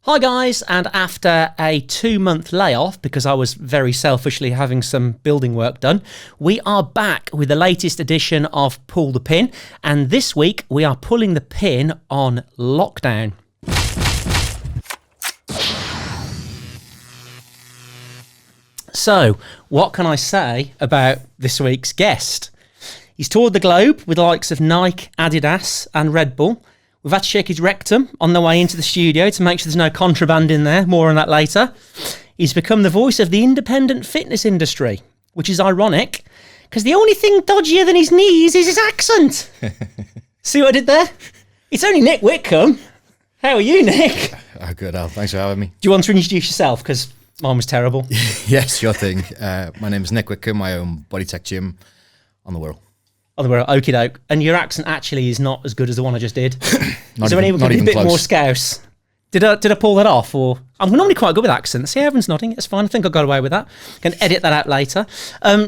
Hi guys, and after a 2-month layoff, because I was very selfishly having some building work done, we are back with the latest edition of Pull the Pin, and this week we are pulling the pin on lockdown. So, what can I say about this week's guest? He's toured the globe with the likes of Nike, Adidas and Red Bull. We've had to check his rectum on the way into the studio to make sure there's no contraband in there. More on that later. He's become the voice of the independent fitness industry, which is ironic, because the only thing dodgier than his knees is his accent. See what I did there? It's only Nick Whitcombe. How are you, Nick? Oh, good, Al. Thanks for having me. Do you want to introduce yourself? Because mine was terrible. Yes, sure thing. My name is Nick Whitcombe. I own Body Tech Gym on the Wirral. Oh, the Wirral, okie doke. And your accent actually is not as good as the one I just did. Not so even a bit close. more scouse. Did I pull that off? Or I'm normally quite good with accents. See, everyone's nodding. It's fine. I think I got away with that. Can edit that out later.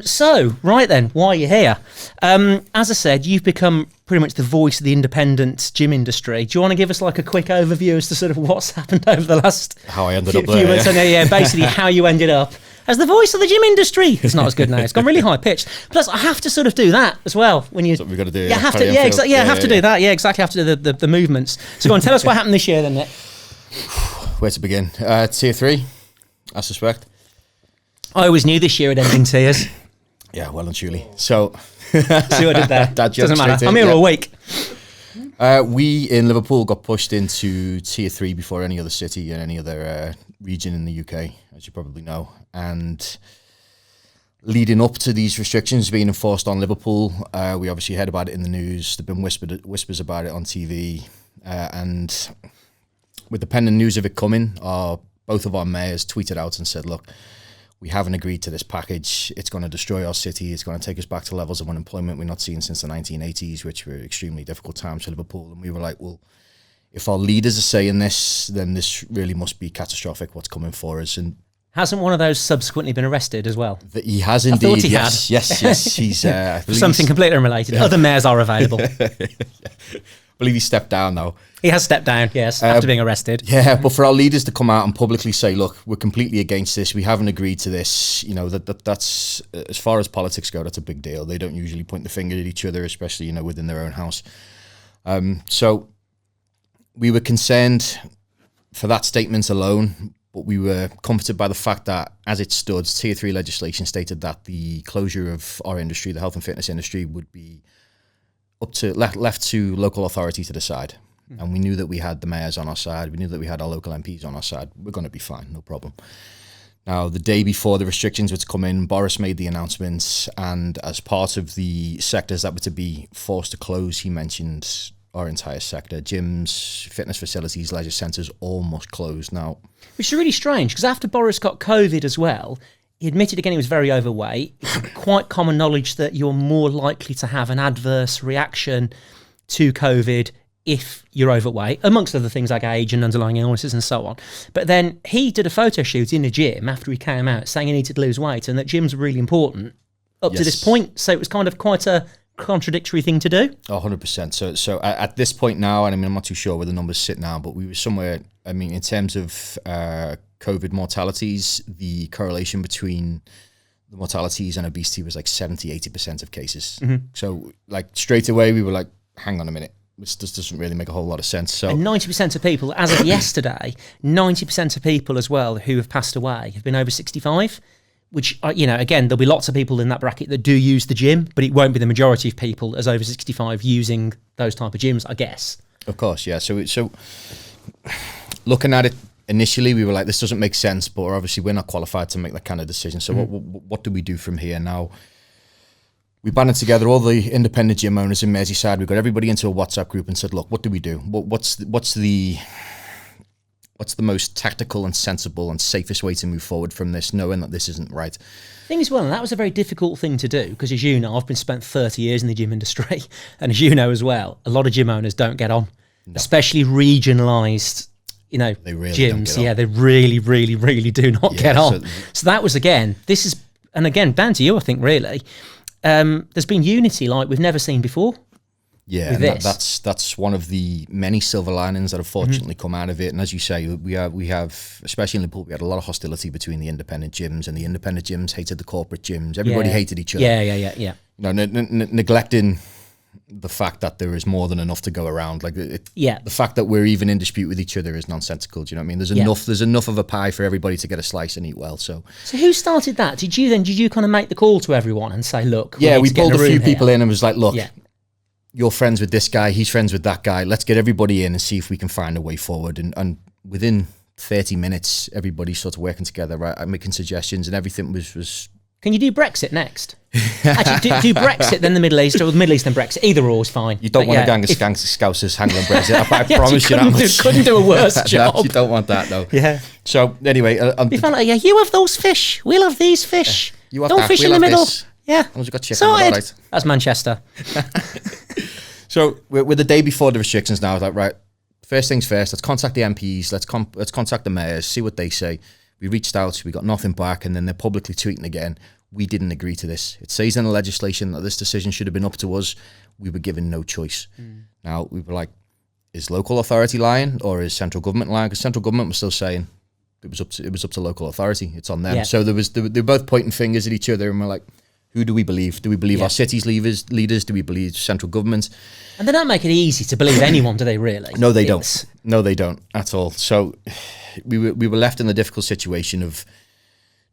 So, right then, why are you here? As I said, you've become pretty much the voice of the independent gym industry. Do you want to give us like a quick overview as to sort of what's happened over the last How I ended few up there, months? Yeah, basically how you ended up as the voice of the gym industry. It's not as good now. It's gone really high pitched. Plus, I have to sort of do that as well when you. That's what we've got to do. Yeah, have to. Yeah, exactly. Yeah, have to do that. Yeah, exactly. Have to do the movements. So go on, tell us what happened this year, then, Nick. Where to begin? Tier 3, I suspect. I always knew this year would end in tears. Yeah, well and truly. So, See what I did there? Dad joke Doesn't matter. straight I'm in, here yeah. all week. We in Liverpool got pushed into Tier 3 before any other city and any other region in the UK, as you probably know. And leading up to these restrictions being enforced on Liverpool, we obviously heard about it in the news. There've been whispers about it on TV. And with the pending news of it coming, both of our mayors tweeted out and said, look, we haven't agreed to this package. It's going to destroy our city. It's going to take us back to levels of unemployment we're not seeing since the 1980s, which were extremely difficult times for Liverpool. And we were like, well, if our leaders are saying this, then this really must be catastrophic, what's coming for us. And Hasn't one of those subsequently been arrested as well? he has indeed. I thought he yes, had. yes. He's I believe Something completely unrelated. Yeah. Other mayors are available. I believe he stepped down though. He has stepped down, yes, after being arrested. Yeah, but for our leaders to come out and publicly say, look, we're completely against this, we haven't agreed to this, you know, that's, as far as politics go, that's a big deal. They don't usually point the finger at each other, especially, you know, within their own house. So we were concerned for that statement alone, but we were comforted by the fact that, as it stood, Tier 3 legislation stated that the closure of our industry, the health and fitness industry, would be up to left to local authority to decide. And we knew that we had the mayors on our side. We knew that we had our local MPs on our side. We're going to be fine, no problem. Now, the day before the restrictions were to come in, Boris made the announcements, and as part of the sectors that were to be forced to close, he mentioned our entire sector. Gyms, fitness facilities, leisure centres, all must close now. Which is really strange, because after Boris got COVID as well, he admitted again he was very overweight. It's quite common knowledge that you're more likely to have an adverse reaction to COVID if you're overweight, amongst other things like age and underlying illnesses and so on. But then he did a photo shoot in a gym after he came out saying he needed to lose weight and that gyms are really important up to this point. So it was kind of quite a contradictory thing to do. 100%. So at this point now, and I mean, I'm not too sure where the numbers sit now, but we were somewhere, I mean, in terms of COVID mortalities, the correlation between the mortalities and obesity was like 70-80% of cases. Mm-hmm. So like straight away we were like, hang on a minute, this just doesn't really make a whole lot of sense. So, and 90% of people, as of yesterday, 90% of people as well who have passed away have been over 65, which, you know, again, there'll be lots of people in that bracket that do use the gym, but it won't be the majority of people as over 65 using those type of gyms, I guess. Of course, yeah. So looking at it initially, we were like, this doesn't make sense, but obviously we're not qualified to make that kind of decision. So what do we do from here now? We banded together all the independent gym owners in Merseyside. We got everybody into a WhatsApp group and said, look, what do we do? What's the most tactical and sensible and safest way to move forward from this, knowing that this isn't right? Thing is, well, and that was a very difficult thing to do because, as you know, I've been spent 30 years in the gym industry, and as you know as well, a lot of gym owners don't get on, especially regionalised, you know, they really gyms. Yeah, they really, really, really do not get on. So that was, again, down to you, I think, really. There's been unity like we've never seen before. Yeah, with and this. that's one of the many silver linings that have fortunately come out of it. And as you say, we have, especially in Liverpool, we had a lot of hostility between the independent gyms, and the independent gyms hated the corporate gyms. Everybody hated each other. Yeah. You know, neglecting the fact that there is more than enough to go around. Like the fact that we're even in dispute with each other is nonsensical. Do you know what I mean? There's enough of a pie for everybody to get a slice and eat well. So who started that? Did you kind of make the call to everyone and say, look, we pulled a few people in and was like, look, yeah. You're friends with this guy, he's friends with that guy. Let's get everybody in and see if we can find a way forward. And within 30 minutes, everybody's sort of working together, right? I'm making suggestions, and everything was. Can you do Brexit next? Actually, do Brexit, then the Middle East, or the Middle East, then Brexit. Either or is fine. You don't want a gang of scousers hanging on Brexit. I promise you that. Couldn't do a worse job. No, you don't want that, though. Yeah. So anyway, you have those fish. We'll have these fish. You have don't that. fish We'll in the have middle. This. Yeah. As long as you've got chicken, Sorted. all right. That's Manchester. So we're the day before the restrictions now. Like, right, first things first, let's contact the MPs, let's contact the mayors, see what they say. We reached out, we got nothing back, and then they're publicly tweeting again, we didn't agree to this. It says in the legislation that this decision should have been up to us. We were given no choice. Now, we were like, is local authority lying or is central government lying? Because central government was still saying it was up to local authority. It's on them. Yeah. So they were both pointing fingers at each other, and we're like, who do we believe? Do we believe our city's leaders? Do we believe central government? And they don't make it easy to believe anyone, do they really? No, they don't. No, they don't at all. So we were left in the difficult situation of,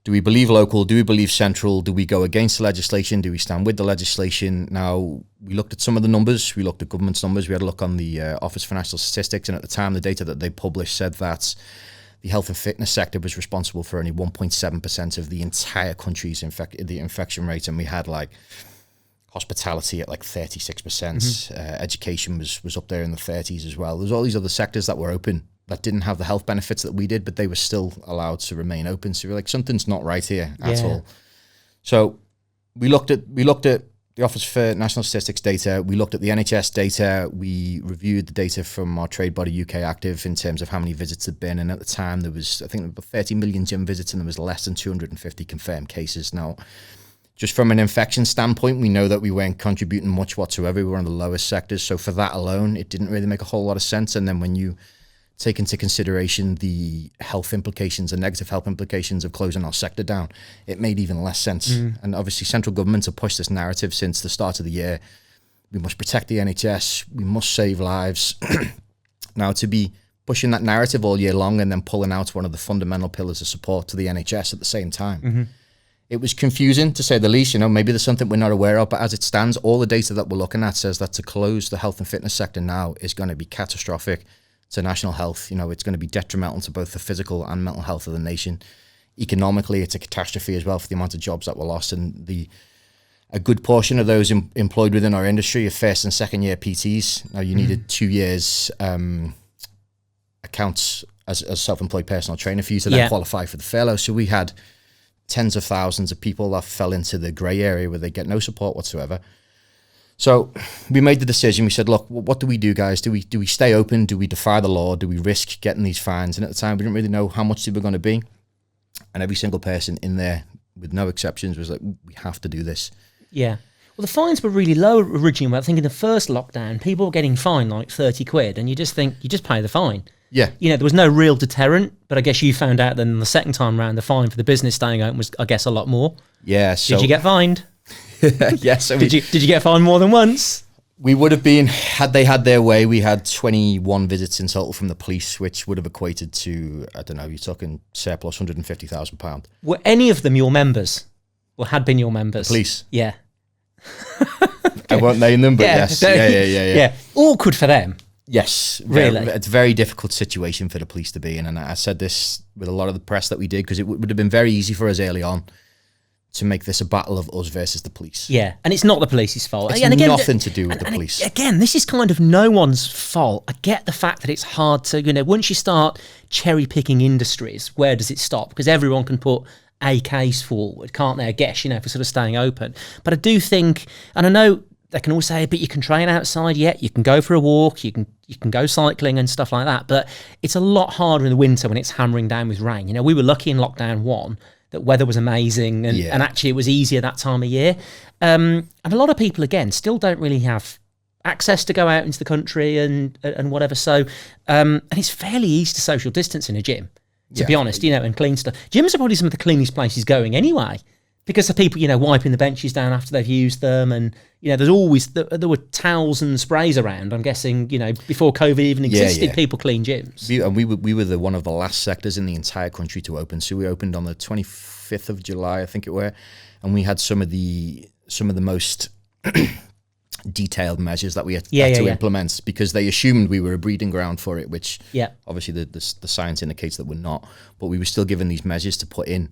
do we believe local? Do we believe central? Do we go against the legislation? Do we stand with the legislation? Now, we looked at some of the numbers. We looked at government's numbers. We had a look on the Office for National Statistics, and at the time, the data that they published said that the health and fitness sector was responsible for only 1.7% of the entire country's the infection rate, and we had like hospitality at like 36%. Education was up there in the 30s as well. There's all these other sectors that were open that didn't have the health benefits that we did, but they were still allowed to remain open. So we're like, something's not right here at all. So we looked at the Office for National Statistics data. We looked at the NHS data. We reviewed the data from our trade body UK Active in terms of how many visits had been. And at the time, there was, I think, about 30 million gym visits, and there was less than 250 confirmed cases. Now, just from an infection standpoint, we know that we weren't contributing much whatsoever. We were one of the lowest sectors. So for that alone, it didn't really make a whole lot of sense. And then when you take into consideration the health implications and negative health implications of closing our sector down, it made even less sense. And obviously central governments have pushed this narrative since the start of the year. We must protect the NHS. We must save lives. Now, to be pushing that narrative all year long and then pulling out one of the fundamental pillars of support to the NHS at the same time, it was confusing, to say the least. You know, maybe there's something we're not aware of, but as it stands, all the data that we're looking at says that to close the health and fitness sector now is going to be catastrophic to national health. You know, it's going to be detrimental to both the physical and mental health of the nation. Economically, it's a catastrophe as well for the amount of jobs that were lost, and a good portion of those employed within our industry are first and second year PTs. Now, you needed 2 years accounts as a self-employed personal trainer for you to then qualify for the furlough. So we had tens of thousands of people that fell into the grey area where they get no support whatsoever. So we made the decision. We said, look, what do we do, guys? Do we stay open? Do we defy the law? Do we risk getting these fines? And at the time, we didn't really know how much they were going to be. And every single person in there, with no exceptions, was like, we have to do this. Yeah. Well, the fines were really low originally. I think in the first lockdown, people were getting fined like 30 quid, and you just think, you just pay the fine. Yeah. You know, there was no real deterrent, but I guess you found out then the second time round, the fine for the business staying open was, I guess, a lot more. Yeah. So did you get fined? Yes. So did you get fined more than once? We would have been, had they had their way, we had 21 visits in total from the police, which would have equated to, I don't know, you're talking surplus £150,000. Were any of them your members? Or had been your members? The police? Yeah. I won't name them, but yes. Yeah. Awkward for them. Yes. Really? It's a very difficult situation for the police to be in. And I said this with a lot of the press that we did, because it would have been very easy for us early on to make this a battle of us versus the police. Yeah, and it's not the police's fault. It's again, nothing to do with the police. Again, this is kind of no one's fault. I get the fact that it's hard to, you know, once you start cherry-picking industries, where does it stop? Because everyone can put a case forward, can't they, I guess, you know, for sort of staying open. But I do think, and I know they can all say, but you can train outside, you can go for a walk, you can go cycling and stuff like that, but it's a lot harder in the winter when it's hammering down with rain. You know, we were lucky in lockdown 1 that weather was amazing, and actually it was easier that time of year. And a lot of people, again, still don't really have access to go out into the country and whatever. So, and it's fairly easy to social distance in a gym, to be honest, and clean stuff. Gyms are probably some of the cleanest places going anyway, because of people, wiping the benches down after they've used them. And, there's always, there were towels and sprays around, I'm guessing, before COVID even existed, people clean gyms. We were one of the last sectors in the entire country to open. So we opened on the 25th of July, I think it were. And we had some of the most detailed measures that we had to implement, because they assumed we were a breeding ground for it, which obviously the science indicates that we're not. But we were still given these measures to put in.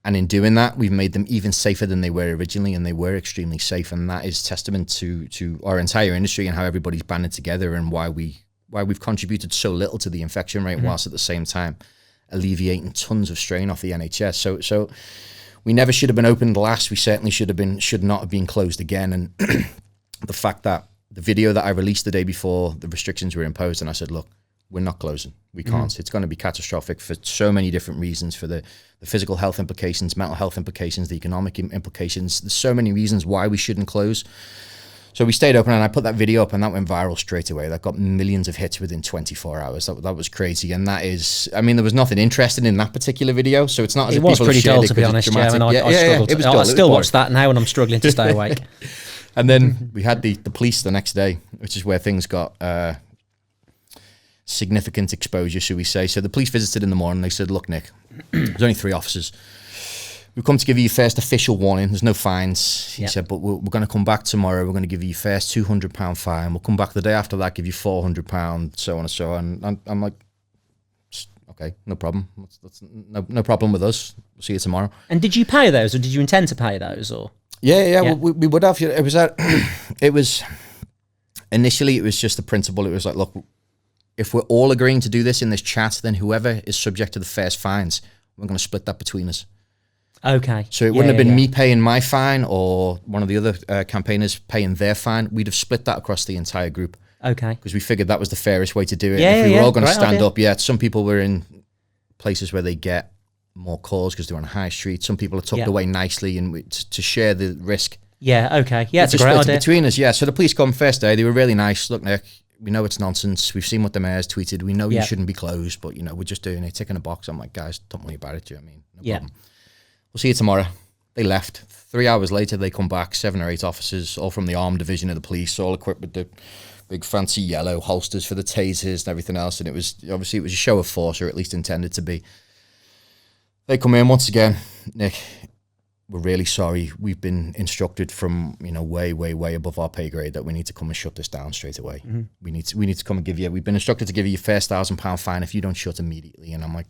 And in doing that, we've made them even safer than they were originally, and they were extremely safe. And that is testament to our entire industry and how everybody's banded together, and why we've contributed so little to the infection rate, whilst at the same time alleviating tons of strain off the NHS. So we never should have been opened last. We certainly should not have been closed again. And the fact that the video that I released the day before the restrictions were imposed, and I said, look, we're not closing. We can't. It's going to be catastrophic for so many different reasons, for the physical health implications, mental health implications, the economic implications. There's so many reasons why we shouldn't close. So we stayed open, and I put that video up, and that went viral straight away. That got millions of hits within 24 hours. That was crazy. And that is, there was nothing interesting in that particular video. So it's not as if people have shared it. It was pretty dull, to be honest, yeah, and I struggled. I still watch that now, and I'm struggling to stay awake. And then we had the police the next day, which is where things got significant exposure, should we say. So the police visited in the morning. They said, look, Nick, there's only 3 officers. We've come to give you your first official warning. There's no fines. He said, but we're going to come back tomorrow. We're going to give you your first £200 fine. We'll come back the day after that, give you £400, so on and so on. And I'm like, okay, no problem. That's no problem with us. We'll see you tomorrow. And did you pay those, or did you intend to pay those? Or Yeah. We would have. It was initially, it was just the principle. It was like, look, if we're all agreeing to do this in this chat, then whoever is subject to the first fines, we're going to split that between us. Okay. So it wouldn't have been me paying my fine or one of the other campaigners paying their fine. We'd have split that across the entire group. Okay. Because we figured that was the fairest way to do it. If we were all going to stand up, some people were in places where they get more calls because they're on a high street. Some people are tucked away nicely, and to share the risk. Yeah, okay. Yeah, it's a great idea. Between us, so the police come first day. They were really nice. Look, Nick, we know it's nonsense. We've seen what the mayor's tweeted. We know you shouldn't be closed, but, we're just doing it, ticking a box. I'm like, guys, don't worry about it. Do you know what I mean? No problem. We'll see you tomorrow. They left. 3 hours later, they come back, 7 or 8 officers, all from the armed division of the police, all equipped with the big fancy yellow holsters for the tasers and everything else. And it was a show of force, or at least intended to be. They come in once again. Nick, we're really sorry. We've been instructed from, way, way, way above our pay grade that we need to come and shut this down straight away. Mm-hmm. We need to come and we've been instructed to give you your first £1,000 fine if you don't shut immediately. And I'm like,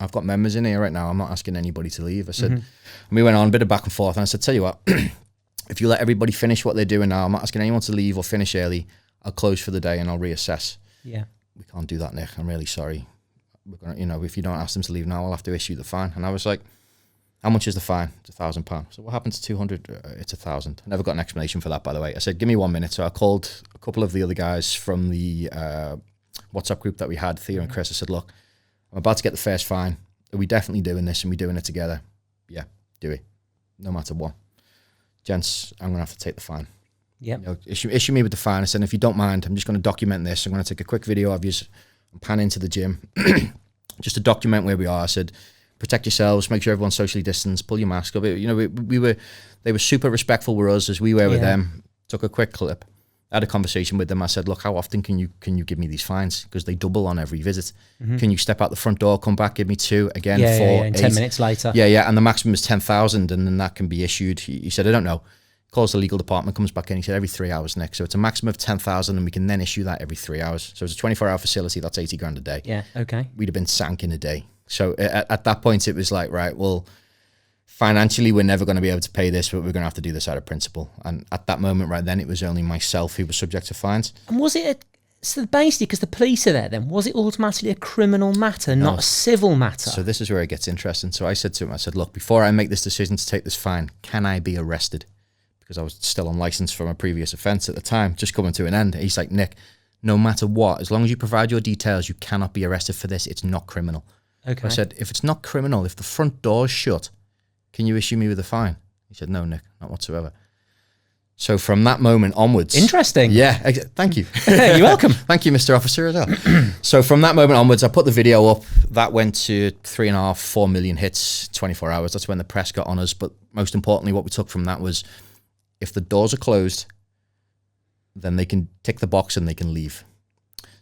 I've got members in here right now. I'm not asking anybody to leave. I said, and we went on a bit of back and forth, and I said, tell you what, if you let everybody finish what they're doing now, I'm not asking anyone to leave or finish early. I'll close for the day and I'll reassess. Yeah. We can't do that, Nick. I'm really sorry. We're gonna, if you don't ask them to leave now, I'll have to issue the fine. And I was like, how much is the fine? It's £1,000. So what happened to 200? It's 1,000. I never got an explanation for that, by the way. I said, give me 1 minute. So I called a couple of the other guys from the WhatsApp group that we had, Thea and Chris. I said, look, I'm about to get the first fine. Are we definitely doing this, and we doing it together? Yeah, do it. No matter what. Gents, I'm going to have to take the fine. Yeah. Issue me with the fine. I said, if you don't mind, I'm just going to document this. I'm going to take a quick video of you and pan into the gym just to document where we are. I said, protect yourselves, make sure everyone's socially distanced, pull your mask up. They were super respectful with us as we were with them. Took a quick clip. I had a conversation with them. I said, look, how often can you give me these fines? Because they double on every visit. Mm-hmm. Can you step out the front door, come back, give me 2 again? 4, 8. 10 minutes later. Yeah. And the maximum is 10,000, and then that can be issued. He said, I don't know. Calls the legal department, comes back in. He said, every 3 hours, Nick. So it's a maximum of 10,000, and we can then issue that every 3 hours. So it's a 24-hour facility. That's 80 grand a day. Yeah. Okay. We'd have been sank in a day. So at that point, it was like, right, well, financially, we're never going to be able to pay this, but we're going to have to do this out of principle. And at that moment, right then, it was only myself who was subject to fines. And was it, so basically, because the police are there then, was it automatically a criminal matter, not a civil matter? So this is where it gets interesting. So I said to him, I said, look, before I make this decision to take this fine, can I be arrested? Because I was still on license from a previous offence at the time, just coming to an end. He's like, Nick, no matter what, as long as you provide your details, you cannot be arrested for this. It's not criminal. Okay. I said, if it's not criminal, if the front door's shut, can you issue me with a fine? He said, no, Nick, not whatsoever. So from that moment onwards... Interesting. Yeah, thank you. You're welcome. Thank you, Mr. Officer, as well. So from that moment onwards, I put the video up. That went to 3.5, 4 million hits, 24 hours. That's when the press got on us. But most importantly, what we took from that was, if the doors are closed, then they can tick the box and they can leave.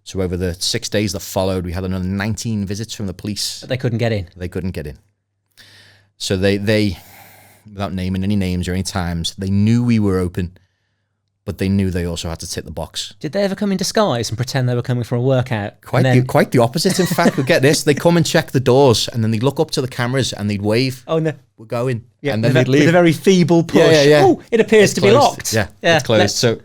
So over the 6 days that followed, we had another 19 visits from the police. But they couldn't get in. They couldn't get in. So they without naming any names or any times, they knew we were open, but they knew they also had to tick the box. Did they ever come in disguise and pretend they were coming for a workout? Quite the opposite, in fact. We'll get this. They come and check the doors, and then they'd look up to the cameras and they'd wave. Oh, no. We're going. Yeah, and then they'd leave. With a very feeble push. Yeah. Oh, it appears to be locked. Yeah, it's closed. So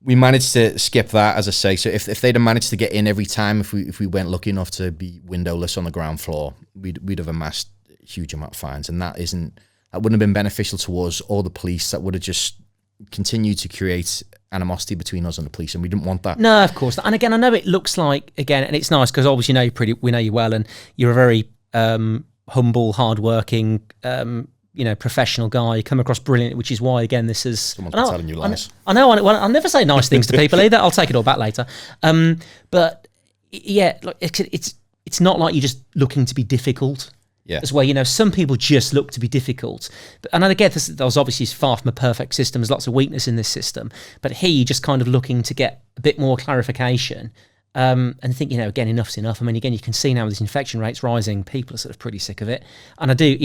we managed to skip that, as I say. So if they'd have managed to get in every time, if we weren't lucky enough to be windowless on the ground floor, we'd have amassed a huge amount of fines, and that wouldn't have been beneficial to us or the police. That would have just continued to create animosity between us and the police, and we didn't want that. No, of course. And again, I know it looks like, again, and it's nice because obviously we know you well, and you're a very humble, hardworking, professional guy. You come across brilliant, which is why, again, this is... Someone's been telling you lies. I know. I'll never say nice things to people either. I'll take it all back later. But yeah, like it's not like you're just looking to be difficult. Yeah. As well, some people just look to be difficult. And I get this, that was obviously far from a perfect system. There's lots of weakness in this system. But he just kind of looking to get a bit more clarification. And think, again, enough's enough. I mean, again, you can see now with these infection rates rising, people are sort of pretty sick of it. And I do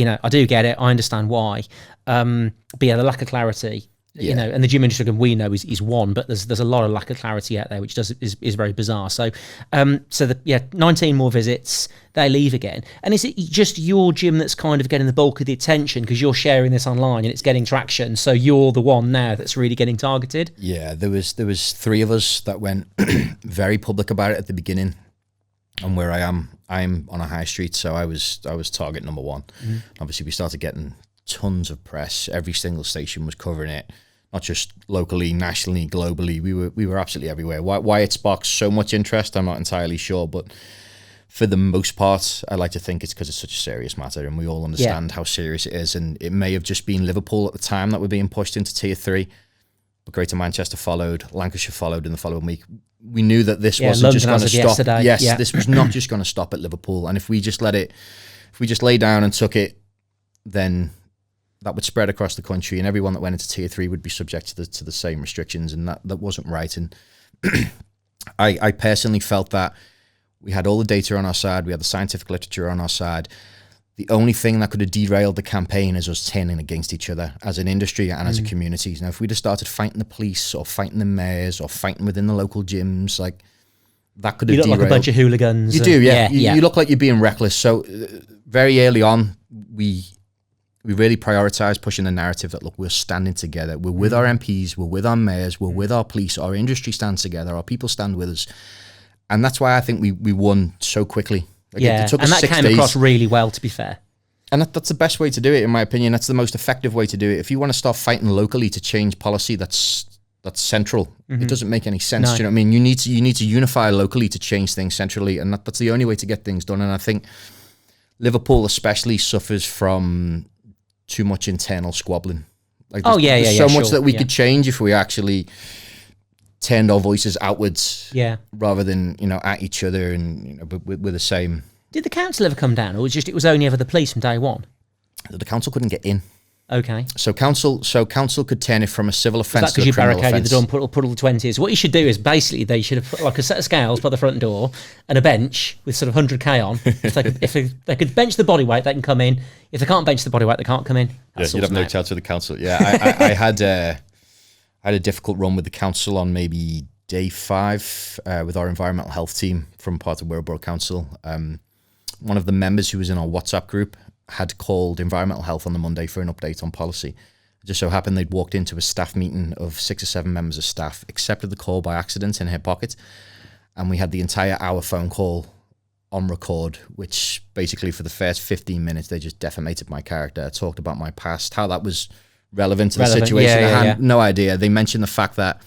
get it. I understand why. But yeah, the lack of clarity, and the gym industry, we know is one, but there's a lot of lack of clarity out there, which is very bizarre. So, 19 more visits, they leave again. And is it just your gym that's kind of getting the bulk of the attention because you're sharing this online and it's getting traction? So you're the one now that's really getting targeted? Yeah, there was 3 of us that went very public about it at the beginning. And where I'm on a high street, so I was target number 1. Mm-hmm. Obviously, we started getting tons of press. Every single station was covering it, not just locally, nationally, globally. We were absolutely everywhere. Why it sparked so much interest, I'm not entirely sure, but for the most part, I like to think it's because it's such a serious matter, and we all understand how serious it is. And it may have just been Liverpool at the time that were being pushed into Tier 3, but Greater Manchester followed, Lancashire followed in the following week. We knew that this wasn't just going to stop. Yesterday. Yes, this was not just going to stop at Liverpool. And if we just lay down and took it, then that would spread across the country, and everyone that went into Tier 3 would be subject to the same restrictions, and that wasn't right. And I personally felt that we had all the data on our side, we had the scientific literature on our side. The only thing that could have derailed the campaign is us turning against each other as an industry and as a community. Now, if we'd have started fighting the police or fighting the mayors or fighting within the local gyms, like, that could have derailed. You look like a bunch of hooligans. You do, yeah. You look like you're being reckless. So very early on, we really prioritise pushing the narrative that, look, we're standing together. We're with our MPs, we're with our mayors, we're with our police, our industry stands together, our people stand with us. And that's why I think we won so quickly. Like, it took us 6 days. And that came across really well, to be fair. And that's the best way to do it, in my opinion. That's the most effective way to do it. If you want to start fighting locally to change policy that's central, it doesn't make any sense. No. Do you know what I mean? You need to unify locally to change things centrally, and that's the only way to get things done. And I think Liverpool especially suffers from too much internal squabbling. Like, there's so much that we could change if we actually turned our voices outwards, rather than at each other, and we're the same. Did the council ever come down, or it was only ever the police from day one? The council couldn't get in. Okay. So council could turn it from a civil offence to a criminal offence. Because you barricaded the door and put all the 20s. What you should do is basically they should have put like a set of scales by the front door and a bench with sort of 100k on. If they could bench the body weight, they can come in. If they can't bench the body weight, they can't come in. You'd have no chance with the council. Yeah, I had a difficult run with the council on maybe day 5 with our environmental health team from part of Wirral Council. One of the members who was in our WhatsApp group had called environmental health on the Monday for an update on policy. It just so happened they'd walked into a staff meeting of 6 or 7 members of staff, accepted the call by accident in her pocket, and we had the entire hour phone call on record, which basically for the first 15 minutes they just defamated my character, talked about my past, how that was relevant to the situation. I had no idea. They mentioned the fact that,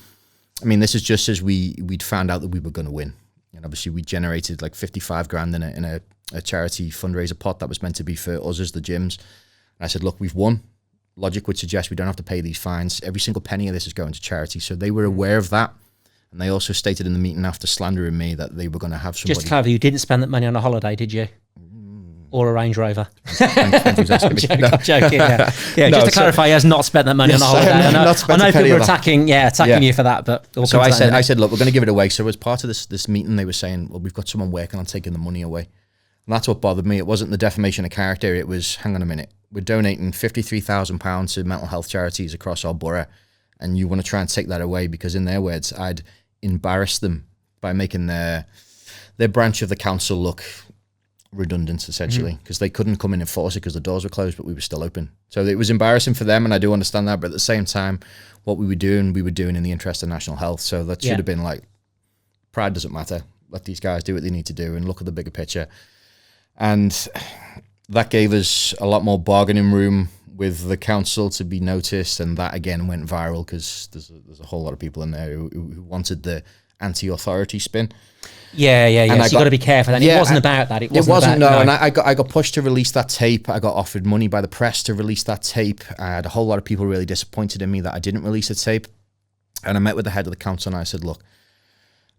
I mean, this is just as we'd found out that we were going to win. And obviously we generated like 55 grand in a charity fundraiser pot that was meant to be for us as the gyms. And I said, look, we've won. logic would suggest we don't have to pay these fines. Every single penny of this is going to charity. So they were aware of that. And they also stated in the meeting after slandering me that they were going to have somebody... Just to clarify, you didn't spend that money on a holiday, did you? Or a Range Rover? I'm joking, yeah. Just to clarify, he has not spent that money on a holiday. I know people are attacking you for that, but... So I said, look, we're going to give it away. So as part of this meeting, they were saying, well, we've got someone working on taking the money away. And that's what bothered me. It wasn't the defamation of character. It was, hang on a minute, we're donating £53,000 to mental health charities across our borough, and you want to try and take that away because, in their words, I'd embarrassed them by making their branch of the council look redundant, essentially, because they couldn't come in and enforce it because the doors were closed, but we were still open. So it was embarrassing for them, and I do understand that, but at the same time, what we were doing in the interest of national health. So that should have been like, pride doesn't matter. Let these guys do what they need to do and look at the bigger picture. And that gave us a lot more bargaining room with the council to be noticed, and that again went viral because there's a whole lot of people in there who wanted the anti-authority spin. Yeah. And so you got to be careful. And it wasn't about that. It wasn't. No. And I got pushed to release that tape. I got offered money by the press to release that tape. I had a whole lot of people really disappointed in me that I didn't release the tape. And I met with the head of the council and I said, look,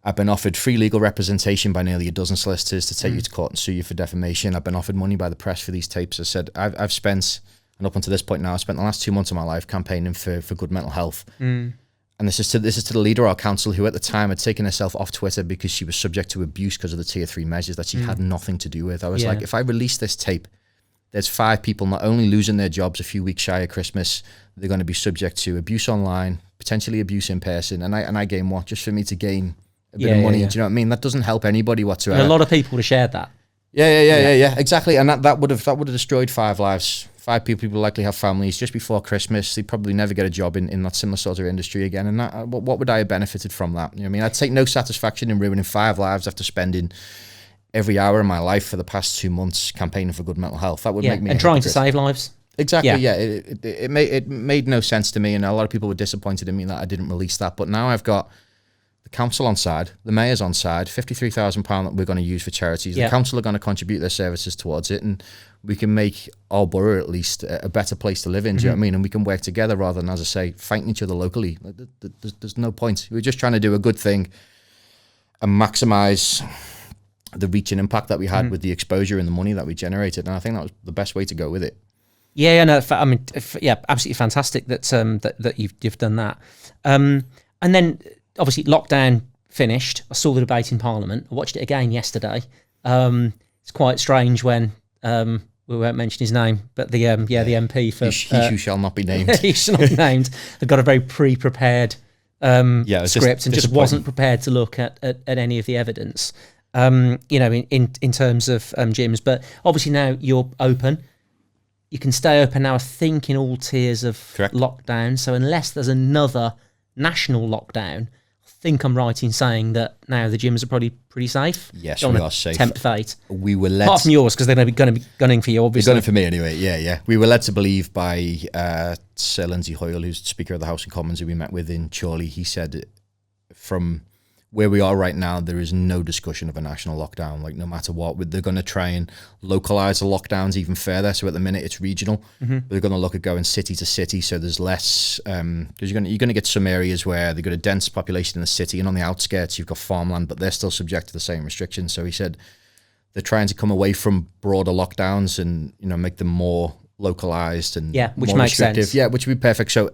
I've been offered free legal representation by nearly a dozen solicitors to take you to court and sue you for defamation. I've been offered money by the press for these tapes. I said, I've spent, and up until this point now, I've spent the last 2 months of my life campaigning for good mental health. And this is to the leader of our council, who at the time had taken herself off Twitter because she was subject to abuse because of the tier 3 measures that she had nothing to do with. I was like, if I release this tape, there's 5 people not only losing their jobs a few weeks shy of Christmas, they're going to be subject to abuse online, potentially abuse in person. And I gain what? Just for me to gain a bit of money. Do you know what I mean? That doesn't help anybody whatsoever. And a lot of people would have shared that. Yeah, exactly. And that would have destroyed 5 lives. 5 people likely have families just before Christmas. They probably never get a job in that similar sort of industry again. And that, what would I have benefited from that? You know what I mean? I'd take no satisfaction in ruining 5 lives after spending every hour of my life for the past 2 months campaigning for good mental health. That would make me and trying to save lives. Exactly. It made no sense to me, and a lot of people were disappointed in me that I didn't release that. But now I've got the council on side, the mayor's on side, £53,000 that we're going to use for charities. The council are going to contribute their services towards it, and we can make our borough at least a better place to live in. Do you know what I mean? And we can work together rather than, as I say, fighting each other locally. There's no point. We're just trying to do a good thing and maximise the reach and impact that we had with the exposure and the money that we generated. And I think that was the best way to go with it. Absolutely fantastic that you've done that. And then obviously lockdown finished. I saw the debate in Parliament. I watched it again yesterday. It's quite strange when we won't mention his name, but the MP for he who shall not be named. He shall not be named. They've got a very pre-prepared script and just wasn't prepared to look at any of the evidence. In terms of gyms, but obviously now you're open. You can stay open now, I think, in all tiers of lockdown. So unless there's another national lockdown, I think I'm right in saying that now the gyms are probably pretty safe. Yes, we are safe. Tempt fate. We were led... Apart from yours, because they're going to be gunning for you, obviously. They're gunning for me anyway, yeah. We were led to believe by Sir Lindsay Hoyle, who's Speaker of the House of Commons, who we met with in Chorley. He said from where we are right now, there is no discussion of a national lockdown, like no matter what. They're going to try and localise the lockdowns even further. So at the minute it's regional. But they're going to look at going city to city. So there's less, because you're going to get some areas where they've got a dense population in the city, and on the outskirts you've got farmland, but they're still subject to the same restrictions. So he said they're trying to come away from broader lockdowns and, make them more localised and which more makes restrictive. sense. Yeah, which would be perfect. So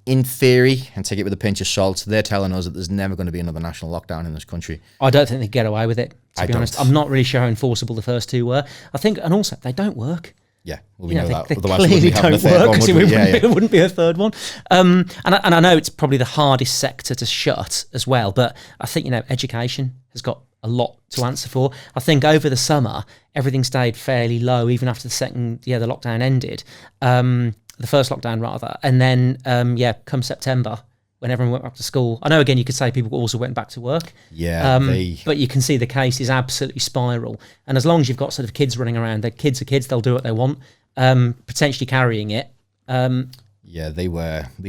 in theory, and take it with a pinch of salt, they're telling us that there's never going to be another national lockdown in this country. I don't think they get away with it, to be honest. I'm not really sure how enforceable the first 2 were. I think, and also, they don't work. Yeah, well, we know that. They Otherwise, clearly don't work, because it wouldn't be a third one. And I know it's probably the hardest sector to shut as well, but I think, education has got a lot to answer for. I think over the summer, everything stayed fairly low, even after the lockdown ended. The first lockdown rather, and then come September, when everyone went back to school, I know again you could say people also went back to work, but you can see the cases absolutely spiral. And as long as you've got sort of kids running around, kids are kids, they'll do what they want, potentially carrying it. The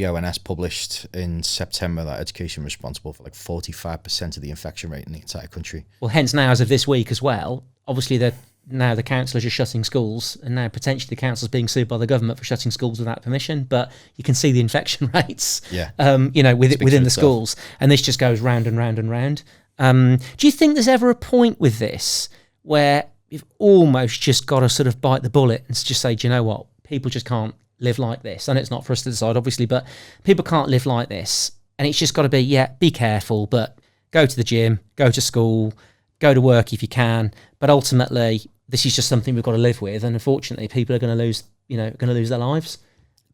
ONS published in September that education was responsible for like 45% of the infection rate in the entire country. Well, hence now, as of this week as well, obviously the now the councillors are shutting schools, and now potentially the council's being sued by the government for shutting schools without permission. But you can see the infection rates, within the schools, and this just goes round and round and round. Do you think there's ever a point with this where you've almost just got to sort of bite the bullet and just say, do you know what, people just can't live like this? And it's not for us to decide, obviously, but people can't live like this, and it's just got to be, be careful, but go to the gym, go to school, go to work if you can, but ultimately this is just something we've got to live with, and unfortunately people are going to lose their lives,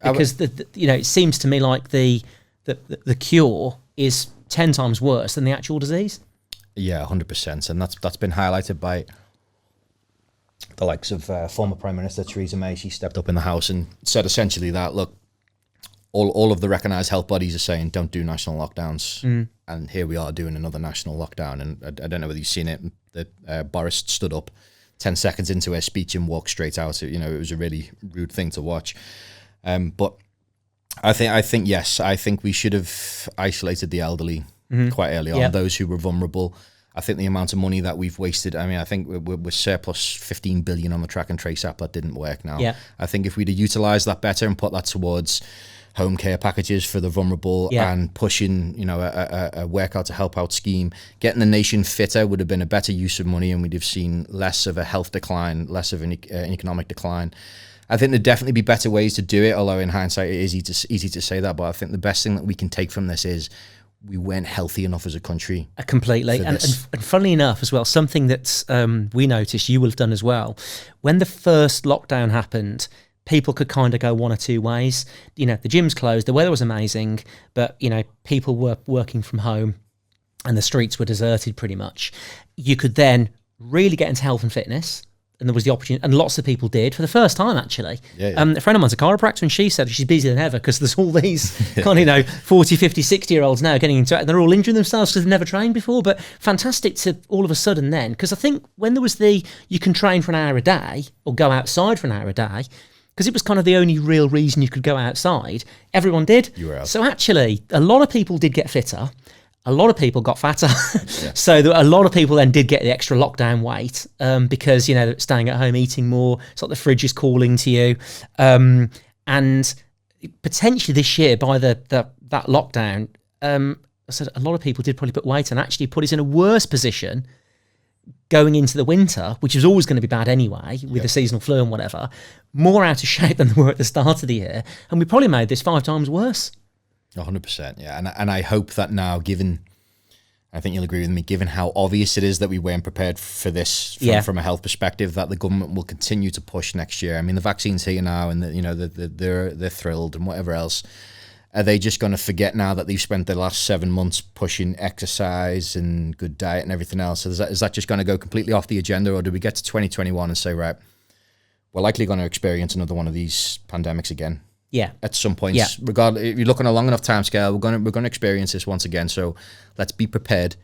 because it seems to me like the cure is 10 times worse than the actual disease. Yeah, 100%, and that's been highlighted by the likes of former Prime Minister Theresa May. She stepped up in the House and said essentially that, look, all of the recognised health bodies are saying don't do national lockdowns, and here we are doing another national lockdown. And I don't know whether you've seen it. Boris stood up 10 seconds into her speech and walked straight out. It was a really rude thing to watch. But I think yes, I think we should have isolated the elderly quite early on, those who were vulnerable. I think the amount of money that we've wasted, I think we're surplus 15 billion on the track and trace app that didn't work now. Yeah. I think if we'd have utilised that better and put that towards home care packages for the vulnerable and pushing, a workout to help out scheme, getting the nation fitter would have been a better use of money, and we'd have seen less of a health decline, less of an economic decline. I think there'd definitely be better ways to do it, although in hindsight it is easy to say that, but I think the best thing that we can take from this is we weren't healthy enough as a country. Completely. And funnily enough as well, something that we noticed, you will have done as well, when the first lockdown happened, people could kind of go one or two ways. The gyms closed, the weather was amazing, but, people were working from home and the streets were deserted pretty much. You could then really get into health and fitness, and there was the opportunity, and lots of people did for the first time, actually. A friend of mine's a chiropractor, and she said she's busier than ever because there's all these kind of, 40, 50, 60-year-olds now getting into it, and they're all injuring themselves because they've never trained before. But fantastic to all of a sudden then, because I think when there was you can train for an hour a day or go outside for an hour a day, because it was kind of the only real reason you could go outside, everyone did. You were out. So actually, a lot of people did get fitter. A lot of people got fatter. So a lot of people then did get the extra lockdown weight because, staying at home, eating more. It's like the fridge is calling to you. And potentially this year, by that lockdown, I said a lot of people did probably put weight and actually put us in a worse position going into the winter, which was always going to be bad anyway, with the seasonal flu and whatever, more out of shape than they were at the start of the year. And we probably made this 5 times worse. 100%, yeah. And I hope that now, I think you'll agree with me, given how obvious it is that we weren't prepared for this from a health perspective, that the government will continue to push next year. I mean, the vaccine's here now, and they're thrilled and whatever else. Are they just going to forget now that they've spent the last 7 months pushing exercise and good diet and everything else? So is that just going to go completely off the agenda, or do we get to 2021 and say, right, we're likely going to experience another one of these pandemics again? Yeah, at some point, regardless, if you look on a long enough time scale, we're going to experience this once again. So let's be prepared.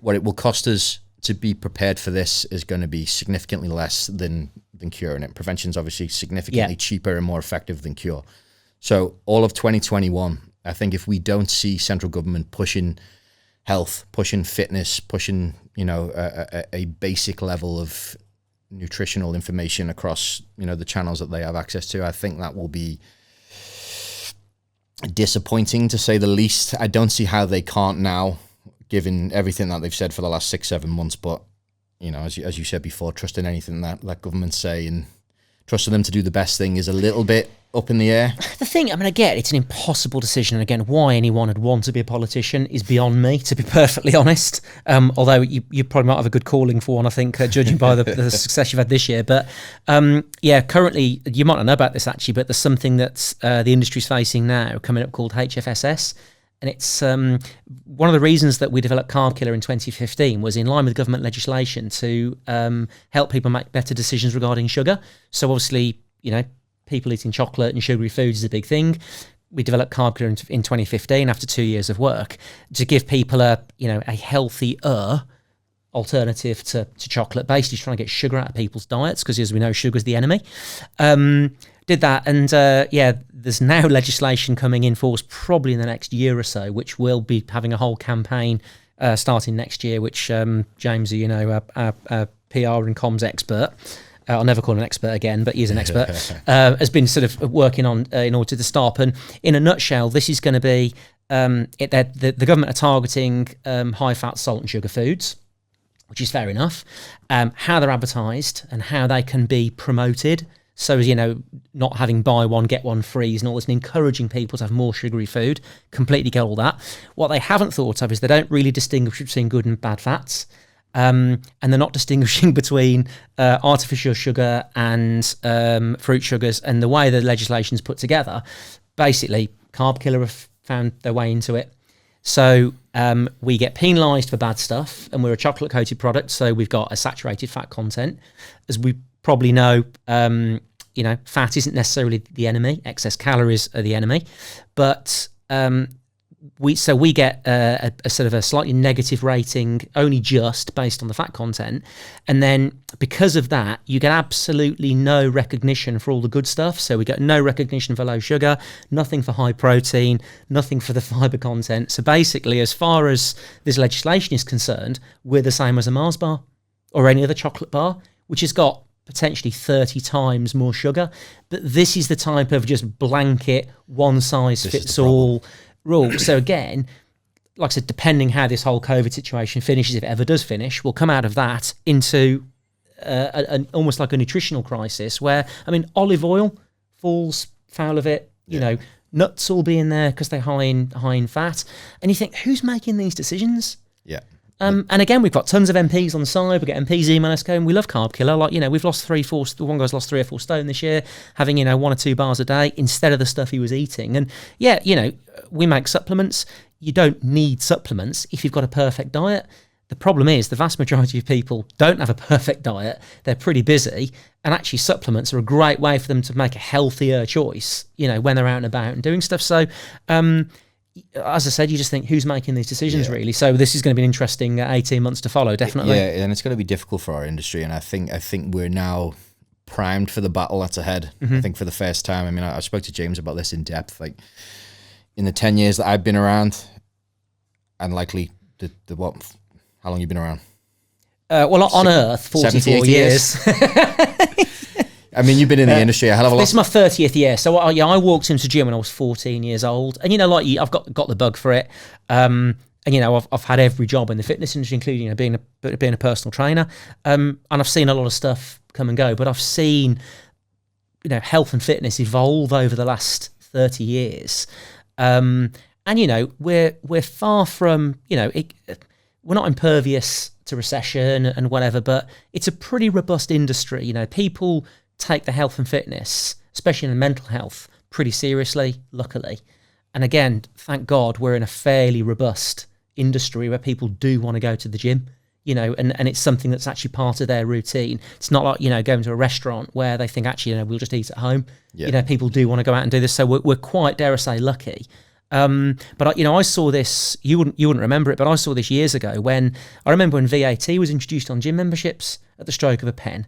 What it will cost us to be prepared for this is going to be significantly less than curing it. Prevention is obviously significantly cheaper and more effective than cure. So all of 2021, I think if we don't see central government pushing health, pushing fitness, pushing a basic level of nutritional information across the channels that they have access to, I think that will be disappointing, to say the least. I don't see how they can't now, given everything that they've said for the last 6-7 months. But as you said before, trusting anything that governments say and trusting them to do the best thing is a little bit up in the air. The thing, I get it's an impossible decision, and again, why anyone would want to be a politician is beyond me, to be perfectly honest. Although you probably might have a good calling for one, I think, judging by the success you've had this year. But currently, you might not know about this actually, but there's something that the industry's facing now coming up called HFSS. And it's one of the reasons that we developed Carb Killer in 2015 was in line with government legislation to help people make better decisions regarding sugar. So obviously, people eating chocolate and sugary foods is a big thing. We developed Carb Killer in 2015 after 2 years of work to give people a healthier alternative to chocolate, basically trying to get sugar out of people's diets, because as we know, sugar's the enemy. Did that, and there's now legislation coming in force probably in the next year or so, which will be having a whole campaign starting next year, which James, our PR and comms expert, I'll never call him an expert again, but he's an expert, has been sort of working on in order to stop. And in a nutshell, this is going to be the government are targeting high-fat, salt and sugar foods, which is fair enough. How they're advertised and how they can be promoted. So, as you know, not having buy one, get one free and all this, and encouraging people to have more sugary food. Completely get all that. What they haven't thought of is they don't really distinguish between good and bad fats. And they're not distinguishing between artificial sugar and fruit sugars. And the way the legislation's put together, basically, Carb Killer have found their way into it. So we get penalised for bad stuff, and we're a chocolate-coated product, so we've got a saturated fat content. As we probably know, fat isn't necessarily the enemy. Excess calories are the enemy. But we get a sort of a slightly negative rating, only just based on the fat content. And then because of that, you get absolutely no recognition for all the good stuff. So we get no recognition for low sugar, nothing for high protein, nothing for the fibre content. So basically, as far as this legislation is concerned, we're the same as a Mars bar or any other chocolate bar, which has got potentially 30 times more sugar. But this is the type of just blanket, one-size-fits-all rule. So again, like I said, depending how this whole COVID situation finishes, if it ever does finish, we'll come out of that into almost like a nutritional crisis where, I mean, olive oil falls foul of it, you know, nuts will be in there because they're high in fat. And you think, who's making these decisions? Yeah. And again, we've got tons of MPs on the side. We get MPs emailing us going, we love Carb Killer. Like, we've lost one guy's lost 3 or 4 stone this year, having, 1 or 2 bars a day instead of the stuff he was eating. And we make supplements. You don't need supplements if you've got a perfect diet. The problem is the vast majority of people don't have a perfect diet. They're pretty busy. And actually supplements are a great way for them to make a healthier choice, when they're out and about and doing stuff. So, as I said, you just think, who's making these decisions, really? So this is going to be an interesting 18 months to follow, definitely. Yeah, and it's going to be difficult for our industry, and I think we're now primed for the battle that's ahead. Mm-hmm. I think for the first time, I mean, I spoke to James about this in depth, like in the 10 years that I've been around, and likely how long you been around? Well, on Earth, 44 years. I mean, you've been in the industry a hell of a lot. This is my 30th year. So I walked into the gym when I was 14 years old. And, I've got the bug for it. And, I've had every job in the fitness industry, including, being a personal trainer. And I've seen a lot of stuff come and go. But I've seen, health and fitness evolve over the last 30 years. And, we're far from, we're not impervious to recession and whatever, but it's a pretty robust industry. People take the health and fitness, especially in mental health, pretty seriously, luckily. And again, thank God we're in a fairly robust industry where people do want to go to the gym, and it's something that's actually part of their routine. It's not like, going to a restaurant where they think, actually, we'll just eat at home. Yeah. People do want to go out and do this. So we're quite, dare I say, lucky. But I saw this, you wouldn't remember it, but I saw this years ago when VAT was introduced on gym memberships at the stroke of a pen,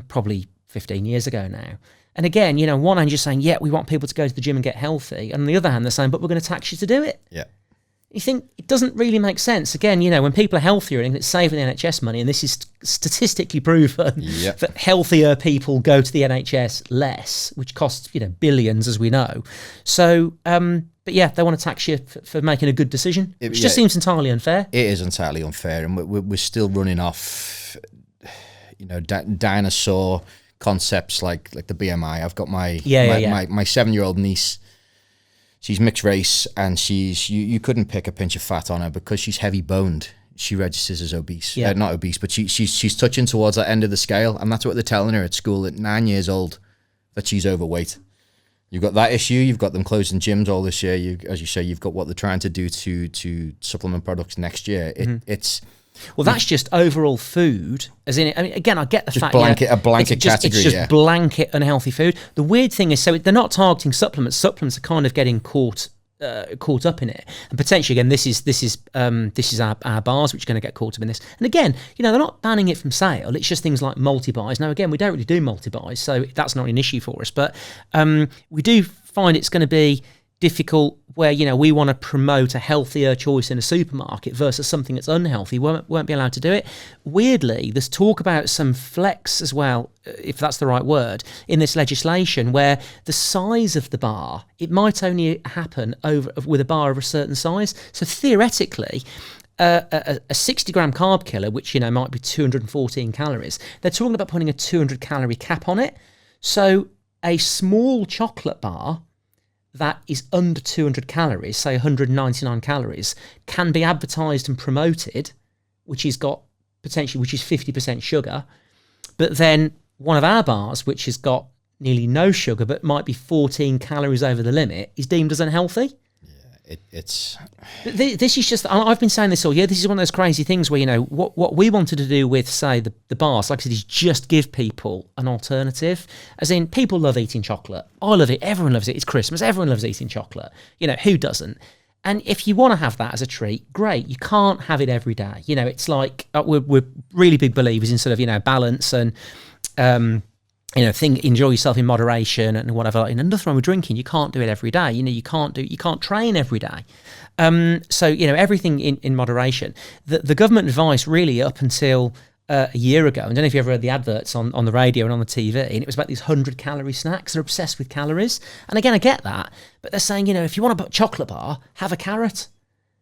probably 15 years ago now. And again, on one hand you're saying, we want people to go to the gym and get healthy. And on the other hand, they're saying, but we're going to tax you to do it. Yeah. You think it doesn't really make sense. Again, when people are healthier and it's saving the NHS money, and this is statistically proven that healthier people go to the NHS less, which costs, billions, as we know. So, but they want to tax you for making a good decision, which just seems entirely unfair. It is entirely unfair, and we're still running off, dinosaur concepts like the BMI. I've got my 7-year-old niece. She's mixed race, and you couldn't pick a pinch of fat on her because she's heavy boned. She registers as obese, not obese, but she's touching towards that end of the scale, and that's what they're telling her at school at 9 years old, that she's overweight. You've got that issue. You've got them closing gyms all this year. As you say, you've got what they're trying to do to supplement products next year. It's well, that's just overall food, as in. I mean, again, I get the fact a blanket category. It's just blanket unhealthy food. The weird thing is, so they're not targeting supplements. Supplements are kind of getting caught up in it, and potentially again, this is our bars which are going to get caught up in this. And again, they're not banning it from sale. It's just things like multi-buys. Now, again, we don't really do multi-buys, so that's not an issue for us. But we do find it's going to be difficult where, you know, we want to promote a healthier choice in a supermarket versus something that's unhealthy, won't be allowed to do it. Weirdly, there's talk about some flex as well, if that's the right word, in this legislation, where the size of the bar, it might only happen with a bar of a certain size. So theoretically, a 60-gram carb killer, which, you know, might be 214 calories, they're talking about putting a 200-calorie cap on it. So a small chocolate bar that is under 200 calories, say 199 calories, can be advertised and promoted, which is 50% sugar. But then one of our bars, which has got nearly no sugar but might be 14 calories over the limit, is deemed as unhealthy. It's this is just, I've been saying this all year, this is one of those crazy things where, you know, what we wanted to do with, say, the bars, like I said, is just give people an alternative. As in, people love eating chocolate. I love it. Everyone loves it. It's Christmas. Everyone loves eating chocolate. You know, who doesn't? And if you want to have that as a treat, great. You can't have it every day. You know, it's like, we're really big believers in sort of, you know, balance and, you know, enjoy yourself in moderation and whatever. And nothing wrong with drinking. You can't do it every day. You know, you can't train every day. So, you know, everything in moderation. The government advice really up until a year ago, I don't know if you ever heard the adverts on the radio and on the TV, and it was about these 100-calorie snacks. They're obsessed with calories. And again, I get that. But they're saying, you know, if you want a chocolate bar, have a carrot.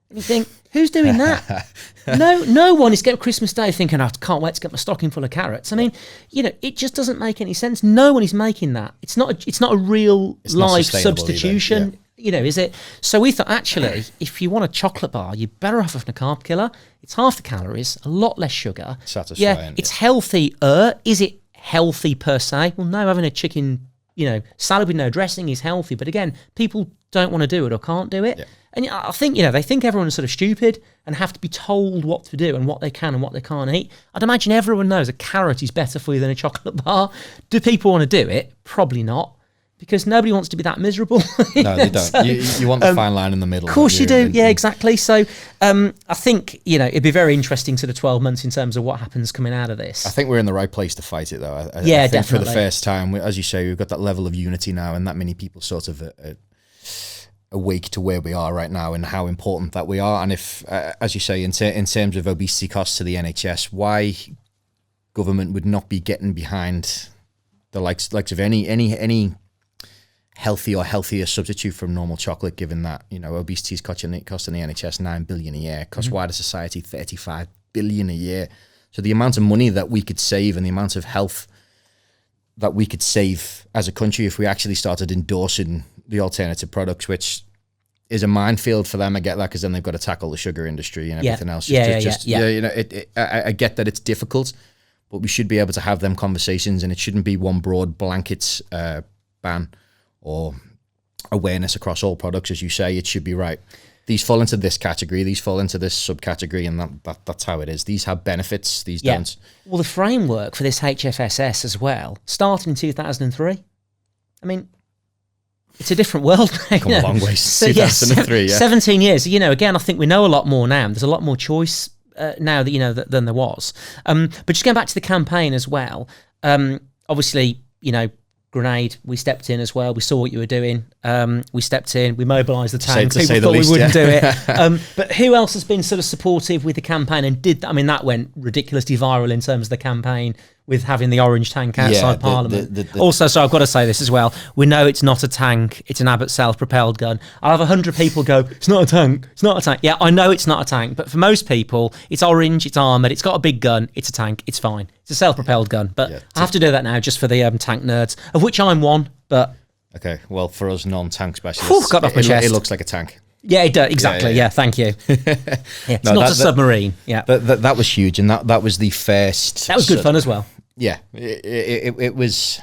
And you think, who's doing that? No one is getting Christmas Day thinking, I can't wait to get my stocking full of carrots. I mean, you know, it just doesn't make any sense. No one is making that. It's not a real life substitution. Either, yeah. You know, is it? So we thought, actually, if you want a chocolate bar, you're better off having a carb killer. It's half the calories, a lot less sugar. Satisfying. Yeah, it's healthier. Is it healthy per se? Well, no, having a chicken, you know, salad with no dressing is healthy. But again, people don't want to do it or can't do it. Yeah. And I think, you know, they think everyone's sort of stupid and have to be told what to do and what they can and what they can't eat. I'd imagine everyone knows a carrot is better for you than a chocolate bar. Do people want to do it? Probably not, because nobody wants to be that miserable. No, they don't. So, you want the fine line in the middle. Of course you do. Yeah, exactly. So I think, you know, it'd be very interesting to the 12 months in terms of what happens coming out of this. I think we're in the right place to fight it, though. I think definitely. For the first time, as you say, we've got that level of unity now, and that many people sort of awake to where we are right now and how important that we are. And if, as you say, in terms of obesity costs to the NHS, why government would not be getting behind the likes of any healthy or healthier substitute from normal chocolate, given that, you know, obesity is costing the NHS 9 billion a year, costs wider society 35 billion a year. So the amount of money that we could save and the amount of health that we could save as a country if we actually started endorsing the alternative products, which is a minefield for them. I get that, because then they've got to tackle the sugar industry and everything else. Yeah. You know, I get that it's difficult, but we should be able to have them conversations, and it shouldn't be one broad blanket ban or awareness across all products. As you say, it should be right. These fall into this category, these fall into this subcategory, and that's how it is. These have benefits, these don't. Well, the framework for this HFSS as well started in 2003. I mean, it's a different world now. Come a long way since 2003, 17 years. You know, again, I think we know a lot more now. There's a lot more choice now that, you know, than there was. But just going back to the campaign as well, obviously, you know, Grenade, we stepped in as well. We saw what you were doing. We stepped in. We mobilised the tank. People thought we wouldn't do it. But who else has been sort of supportive with the campaign and did that? I mean, that went ridiculously viral in terms of the campaign with having the orange tank outside Parliament. Also, so I've got to say this as well. We know it's not a tank. It's an Abbott self-propelled gun. I'll have 100 people go, it's not a tank. It's not a tank. Yeah, I know it's not a tank. But for most people, it's orange, it's armoured, it's got a big gun, it's a tank, it's fine. It's a self-propelled gun. But I have to do that now just for the tank nerds, of which I'm one. But okay, well, for us non-tank specialists, got off my chest. It looks like a tank. Yeah, it does. Exactly. Yeah, thank you. It's not a submarine. Yeah. That was huge, and that was the first. That was good fun as well. Yeah, it was.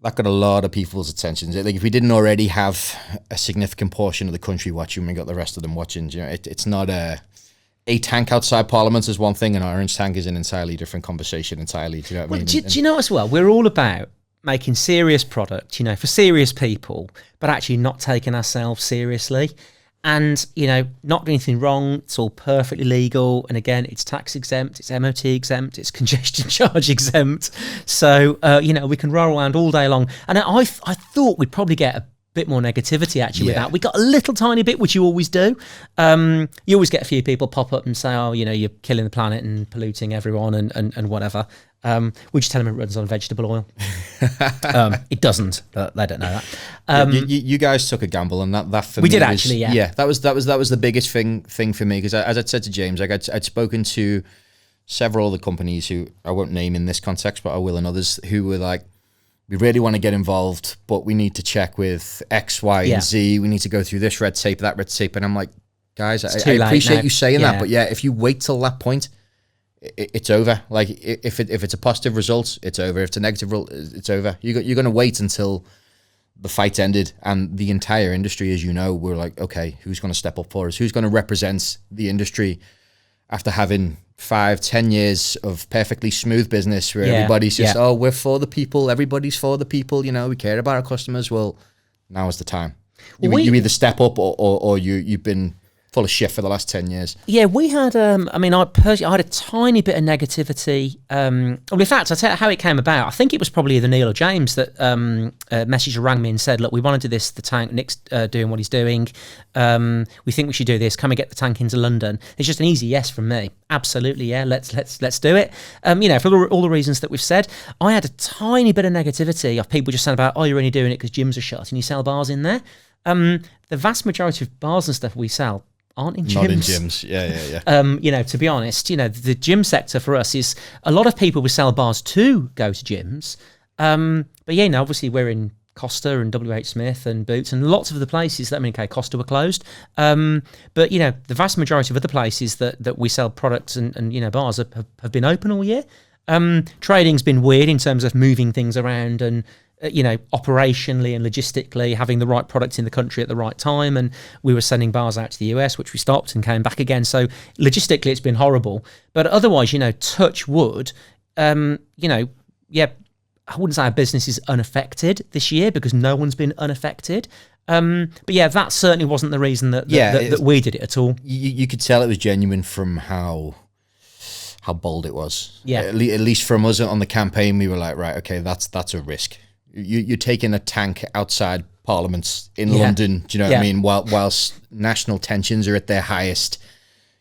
That got a lot of people's attention. Like, if we didn't already have a significant portion of the country watching, we got the rest of them watching. You know, it's not a tank outside Parliament is one thing, and an orange tank is an entirely different conversation. Entirely. Do you know what I mean? Do you know as well? We're all about making serious product, you know, for serious people, but actually not taking ourselves seriously. And, you know, not doing anything wrong. It's all perfectly legal. And again, it's tax exempt, it's MOT exempt, it's congestion charge exempt. So, you know, we can roll around all day long. And I thought we'd probably get bit more negativity actually with Yeah. that. We got a little tiny bit, which you always do. You always get a few people pop up and say, oh, you know, you're killing the planet and polluting everyone and whatever. We just tell them it runs on vegetable oil. It doesn't, but they don't know that. You guys took a gamble, and that for me we did was, actually, yeah. That was the biggest thing for me, because as I'd said to James, like I'd spoken to several other companies who I won't name in this context, but I will in others, who were like, we really want to get involved, but we need to check with X, Y, and Z. We need to go through this red tape, that red tape. And I'm like, guys, I appreciate you saying that, but yeah, if you wait till that point, it's over. Like if it's a positive result, it's over. If it's a negative result, it's over. You're going to wait until the fight ended, and the entire industry, as you know, we're like, okay, who's going to step up for us? Who's going to represent the industry after having 5-10 years of perfectly smooth business where everybody's just, oh, we're for the people, everybody's for the people, you know, we care about our customers. Well, now is the time. You either step up or you've been full of shit for the last 10 years. Yeah, we had, I had a tiny bit of negativity. Well, in fact, I'll tell you how it came about. I think it was probably either Neil or James that messaged or rang me and said, look, we want to do this, the tank, Nick's doing what he's doing. We think we should do this. Can we get the tank into London? It's just an easy yes from me. Absolutely, yeah, let's do it. You know, for all the reasons that we've said. I had a tiny bit of negativity of people just saying about, oh, you're only doing it because gyms are shut and you sell bars in there. The vast majority of bars and stuff we sell aren't in gyms. Not in gyms, yeah. You know, to be honest, you know, the gym sector for us is a lot of people will sell bars to go to gyms. But yeah, no, obviously we're in Costa and WH Smith and Boots and lots of other places. I mean, okay, Costa were closed. But, you know, the vast majority of other places that we sell products and you know, bars have been open all year. Trading's been weird in terms of moving things around and, you know, operationally and logistically having the right products in the country at the right time. And we were sending bars out to the US, which we stopped and came back again. So logistically, it's been horrible. But otherwise, you know, touch wood, you know, yeah, I wouldn't say our business is unaffected this year because no one's been unaffected. But yeah, that certainly wasn't the reason that we did it at all. You could tell it was genuine from how bold it was. Yeah. At least from us on the campaign, we were like, right, okay, that's a risk. You're taking a tank outside Parliament in London. Do you know what I mean? Whilst national tensions are at their highest,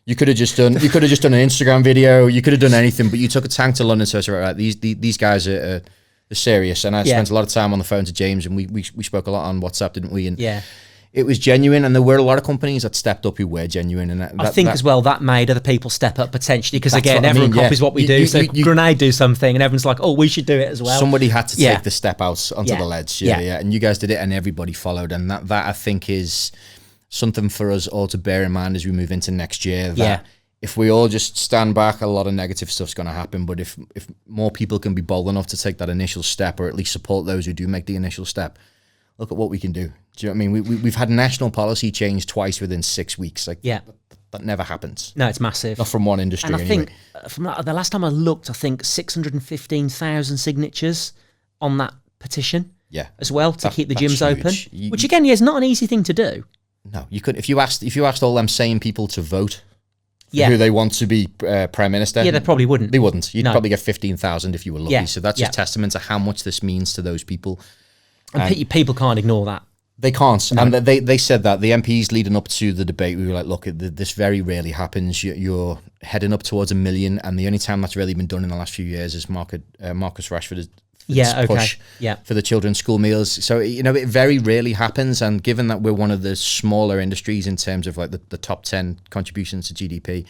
you could have just done an Instagram video. You could have done anything, but you took a tank to London. So it's right. These guys are serious. And I spent a lot of time on the phone to James, and we spoke a lot on WhatsApp, didn't we? And it was genuine, and there were a lot of companies that stepped up who were genuine. And I think as well that made other people step up potentially, because again, everyone copies what we do. So Grenade do something, and everyone's like, "Oh, we should do it as well." Somebody had to take the step out onto the ledge, and you guys did it, and everybody followed, and that I think is something for us all to bear in mind as we move into next year. That if we all just stand back, a lot of negative stuff's going to happen. But if more people can be bold enough to take that initial step, or at least support those who do make the initial step, look at what we can do. Do you know what I mean? We've had national policy change twice within 6 weeks. Like, that never happens. No, it's massive. Not from one industry. And I think from the last time I looked, I think 615,000 signatures on that petition. Yeah, as well to keep the gyms open, which again, is not an easy thing to do. No, you could if you asked all them sane people to vote. Who they want to be prime minister? Yeah, they probably wouldn't. They wouldn't. You'd probably get 15,000 if you were lucky. So that's just testament to how much this means to those people. And people can't ignore that. They can't. No. And they said that. The MPs leading up to the debate, we were like, look, this very rarely happens. You're heading up towards 1 million, and the only time that's really been done in the last few years is Marcus Rashford's push for the children's school meals. So, you know, it very rarely happens. And given that we're one of the smaller industries in terms of like the top 10 contributions to GDP,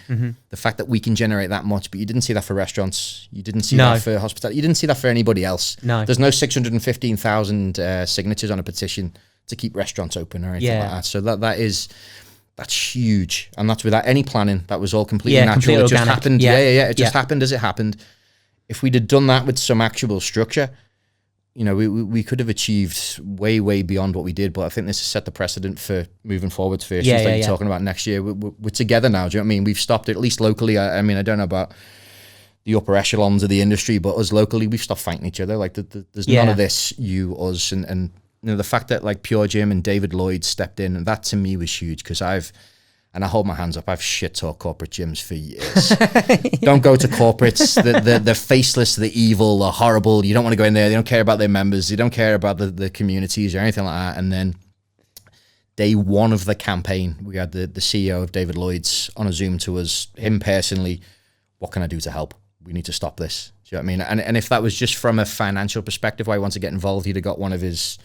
the fact that we can generate that much, but you didn't see that for restaurants, you didn't see that for hospitality, you didn't see that for anybody else. No. There's no 615,000 signatures on a petition to keep restaurants open or anything like that. So that's huge. And that's without any planning. That was all completely natural. Completely it just organic. happened. It just happened as it happened. If we'd have done that with some actual structure, you know, we could have achieved way beyond what we did. But I think this has set the precedent for moving forward for issues you're talking about next year. We're together now. Do you know what I mean? We've stopped it, at least locally. I mean, I don't know about the upper echelons of the industry, but us locally, we've stopped fighting each other. Like there's none of this, you, us, and you know, the fact that like Pure Gym and David Lloyd stepped in, and that to me was huge, because I hold my hands up, I've shit talked corporate gyms for years. Don't go to corporates. They're faceless, they're evil, they're horrible. You don't want to go in there. They don't care about their members. They don't care about the communities or anything like that. And then day one of the campaign, we had the CEO of David Lloyd's on a Zoom to us, him personally, what can I do to help? We need to stop this. Do you know what I mean? And if that was just from a financial perspective, why he wants to get involved, he'd have got one of his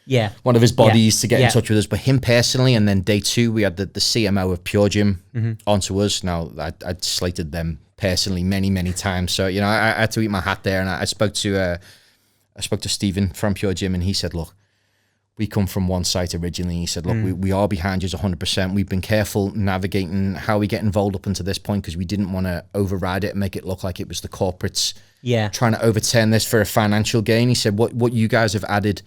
bodies to get in touch with us. But him personally, and then day two, we had the CMO of Pure Gym onto us. Now, I'd slated them personally many times. So, you know, I had to eat my hat there. And I spoke to Stephen from Pure Gym, and he said, look, we come from one site originally. He said, look, we are behind you 100%. We've been careful navigating how we get involved up until this point because we didn't want to override it and make it look like it was the corporates trying to overturn this for a financial gain. He said, what you guys have added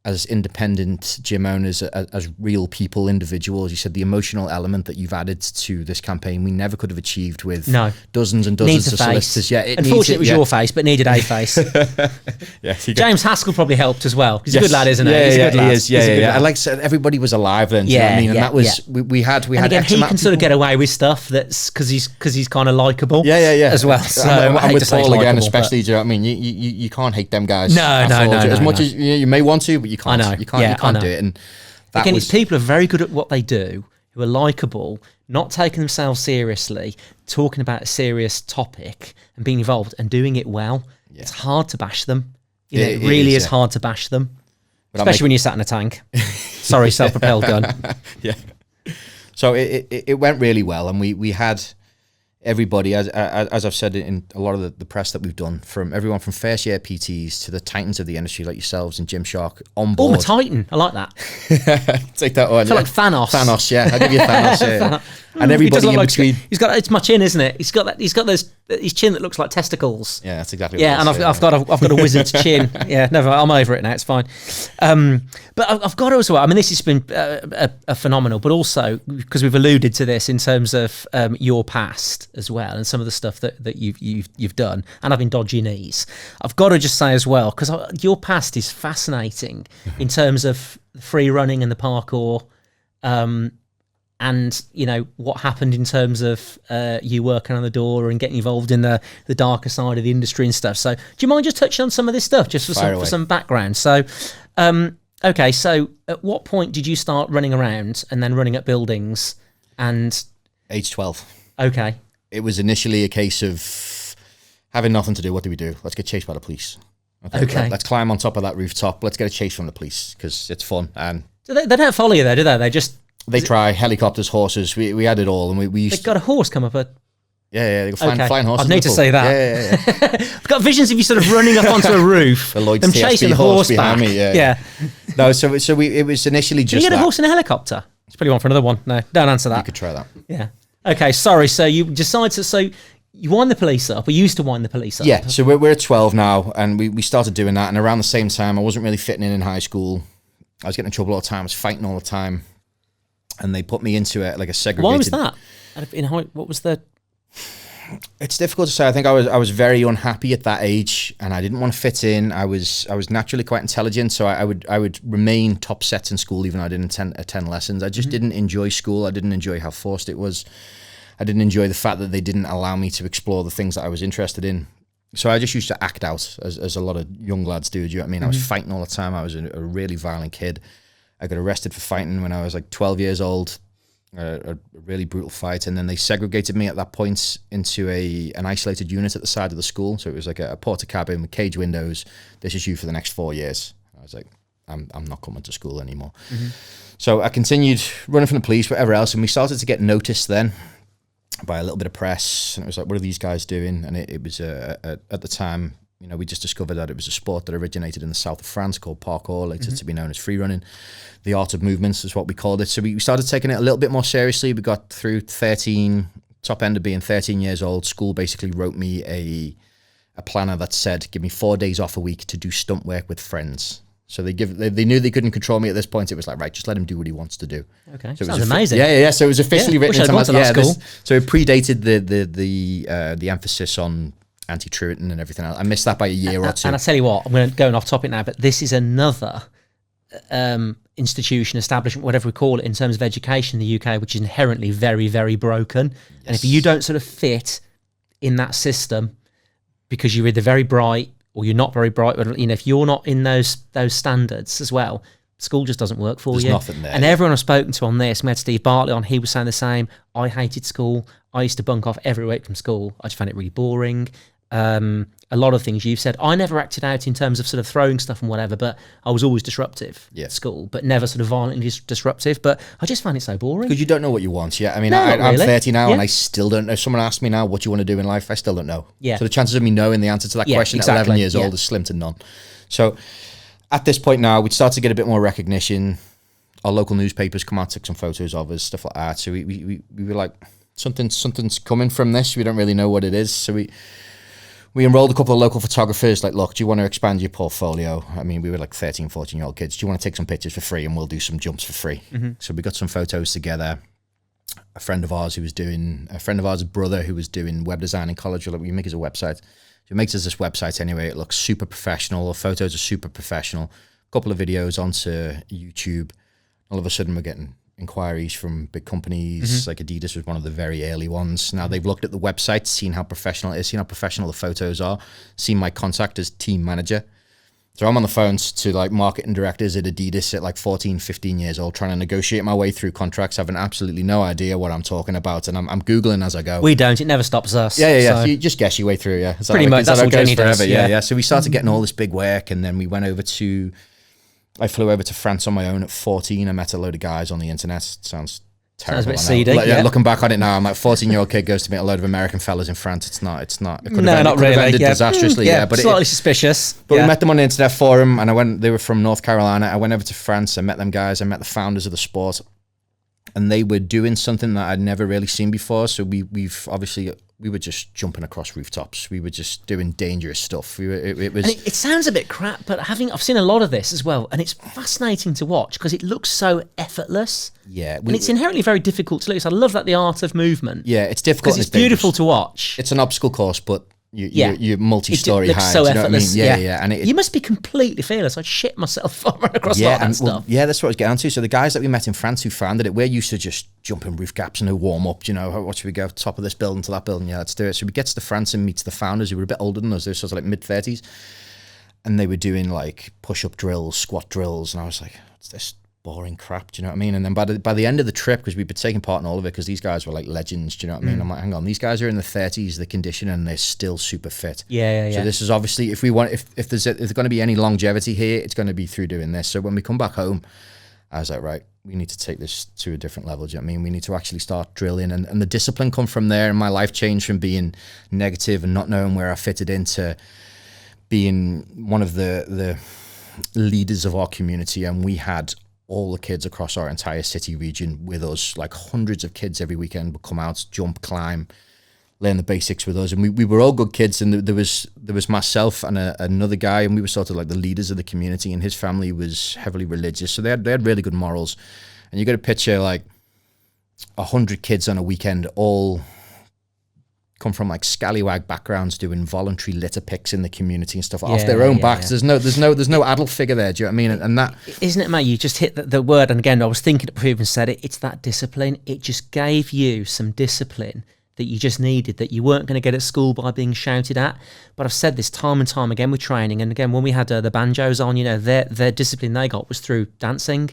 as independent gym owners, as real people, individuals, he said the emotional element that you've added to this campaign, we never could have achieved with dozens and dozens of solicitors. Yeah, unfortunately, it was your face, but needed a face. James Haskell probably helped as well. He's a good lad, isn't he? He's a good lad. He is. Yeah. Like I said, everybody was alive then. Do you know what I mean? And that was we had. And again, he can sort of get away with stuff that's because he's kind of likable. As well. So and with Paul again, especially. Do you know what I mean? You can't hate them guys. No. As much as you may want to, but you can't. I know. You can't do it. And again, it's people who are very good at what they do, who are likable, not taking themselves seriously, talking about a serious topic and being involved and doing it well. Yeah. It's hard to bash them. It really is hard to bash them, but especially when you're sat in a tank. Sorry, self-propelled gun. Yeah. So it went really well, and we had everybody, as I've said in a lot of the press that we've done, from everyone from first year PTs to the titans of the industry like yourselves and Gymshark on board. Oh, a titan. I like that. Take that one. I feel like Thanos. Thanos, yeah. I'll give you Thanos. Yeah. And everybody in between. It's my chin, isn't it? He's got his chin that looks like testicles. Yeah, that's exactly what it is. And I've got a wizard's chin. Yeah, never. I'm over it now. It's fine. But I've got to as well. I mean, this has been a phenomenal, but also because we've alluded to this in terms of your past as well, and some of the stuff that you've done, and having dodgy knees. I've got to just say as well, because your past is fascinating in terms of free running and the parkour. And, you know, what happened in terms of you working on the door and getting involved in the darker side of the industry and stuff. So do you mind just touching on some of this stuff, just for some background? So, okay, so at what point did you start running around and then running up buildings? And age 12. Okay. It was initially a case of having nothing to do. What do we do? Let's get chased by the police. Okay. Let's climb on top of that rooftop. Let's get a chase from the police because it's fun. And so they don't follow you there, do they? They try helicopters, horses. We had it all, and we used. They've got a horse come up. They got flying horses. I need to say that. Yeah. I've got visions of you sort of running up onto a roof. Them chasing the horse behind back. Me. Yeah. No, so it was initially just. Can you get a horse in a helicopter? It's probably one for another one. No, don't answer that. You could try that. Yeah. Okay. Sorry. So you decide to. So you wind the police up. We used to wind the police up. Yeah. So we're at 12 now, and we started doing that. And around the same time, I wasn't really fitting in high school. I was getting in trouble all the time. I was fighting all the time. And they put me into a segregated. Why was that? What was the? It's difficult to say. I think I was very unhappy at that age, and I didn't want to fit in. I was naturally quite intelligent, so I would remain top sets in school, even though I didn't attend lessons. I just didn't enjoy school. I didn't enjoy how forced it was. I didn't enjoy the fact that they didn't allow me to explore the things that I was interested in. So I just used to act out, as a lot of young lads do. Do you know what I mean? I was fighting all the time. I was a really violent kid. I got arrested for fighting when I was like 12 years old, a really brutal fight. And then they segregated me at that point into an isolated unit at the side of the school. So it was like a porta cabin with cage windows. This is you for the next 4 years. I was like, I'm not coming to school anymore. So I continued running from the police, whatever else. And we started to get noticed then by a little bit of press. And it was like, what are these guys doing? And it was at the time, you know, we just discovered that it was a sport that originated in the south of France called parkour, later to be known as free running. The art of movements is what we called it. So we started taking it a little bit more seriously. We got through 13, top end of being 13 years old. School basically wrote me a planner that said, give me 4 days off a week to do stunt work with friends. So they knew they couldn't control me at this point. It was like, right, just let him do what he wants to do. Okay, so sounds amazing. Yeah. So it was officially written into my school. So it predated the emphasis on anti-truanting and everything else. I missed that by a year or two. And I tell you what, I'm going off topic now, but this is another institution, establishment, whatever we call it, in terms of education in the UK, which is inherently very, very broken. Yes. And if you don't sort of fit in that system because you're either very bright or you're not very bright, you know, if you're not in those standards as well, School just doesn't work for There's you. nothing there. And everyone I've spoken to on this, we had Steve Bartley on, he was saying the same. I hated school. I used to bunk off every week from school. I just found it really boring. A lot of things you've said. I never acted out in terms of sort of throwing stuff and whatever, but I was always disruptive at school, but never sort of violently disruptive. But I just find it so boring. Because you don't know what you want. Yeah, I mean, No, I'm not really. 30 now and I still don't know. If someone asked me now, what do you want to do in life? I still don't know. Yeah. So the chances of me knowing the answer to that question at 11 years old is slim to none. So at this point now, we'd start to get a bit more recognition. Our local newspapers come out, took some photos of us, stuff like that. So we were like, something's coming from this. We don't really know what it is. So we enrolled a couple of local photographers, like, look, do you want to expand your portfolio? I mean, we were like 13, 14-year-old kids. Do you want to take some pictures for free and we'll do some jumps for free? So we got some photos together. A friend of ours, brother who was doing web design in college, we make us a website. So he makes us this website anyway. It looks super professional. The photos are super professional. A couple of videos onto YouTube. All of a sudden we're getting inquiries from big companies, like Adidas was one of the very early ones. Now they've looked at the website, seen how professional it is, seen how professional the photos are, seen my contact as team manager. So I'm on the phones to like marketing directors at Adidas at like 14, 15 years old, trying to negotiate my way through contracts, having absolutely no idea what I'm talking about. And I'm Googling as I go. We don't, it never stops us. Yeah. So. So you just guess your way through, yeah. Pretty much, that's all Jenny does. Yeah. So we started getting all this big work, and then we went over to, I flew over to France on my own at 14. I met a load of guys on the internet. It sounds terrible. Sounds a bit seedy. Yeah, looking back on it now, I'm like 14-year-old kid goes to meet a load of American fellas in France. It's not. It could have not really. ended disastrously. But slightly suspicious. But we met them on the internet forum, and they were from North Carolina. I went over to France. I met them guys. I met the founders of the sport, and they were doing something that I'd never really seen before. So we were just jumping across rooftops. We were just doing dangerous stuff. It sounds a bit crap, but I've seen a lot of this as well, and it's fascinating to watch because it looks so effortless. Yeah, and it's inherently very difficult to lose. I love that, the art of movement. Yeah, it's difficult. Because it's beautiful to watch. It's an obstacle course, but you're multi-story high. So you know effortless. What I mean? Yeah. And you must be completely fearless. I'd shit myself across a lot of that stuff. Yeah, that's what I was getting to. So the guys that we met in France who founded it, we're used to just jumping roof gaps and a warm up. What should we go? Top of this building to that building? Yeah, let's do it. So we get to France and meets the founders who were a bit older than us. They were sort of like mid-30s. And they were doing like push-up drills, squat drills. And I was like, what's this boring crap? Do you know what I mean? And then by the end of the trip, because we'd been taking part in all of it, because these guys were like legends, do you know what I mean? I'm like, hang on, these guys are in the 30s, the condition, and they're still super fit. Yeah. So this is obviously, if there's going to be any longevity here, it's going to be through doing this. So when we come back home, I was like, right, we need to take this to a different level. Do you know what I mean? We need to actually start drilling, and the discipline come from there. And my life changed from being negative and not knowing where I fitted into being one of the leaders of our community. And we had all the kids across our entire city region with us, like hundreds of kids every weekend would come out, jump, climb, learn the basics with us. And we were all good kids. And there was myself and another guy, and we were sort of like the leaders of the community, and his family was heavily religious. So they had really good morals. And you got to picture like 100 kids on a weekend, all come from like scallywag backgrounds, doing voluntary litter picks in the community and stuff off their own backs. Yeah. There's no adult figure there. Do you know what I mean? And that, isn't it, mate? You just hit the word. And again, I was thinking it before you even said it. It's that discipline. It just gave you some discipline that you just needed, that you weren't going to get at school by being shouted at. But I've said this time and time again with training. And again, when we had the banjos on, their discipline they got was through dancing.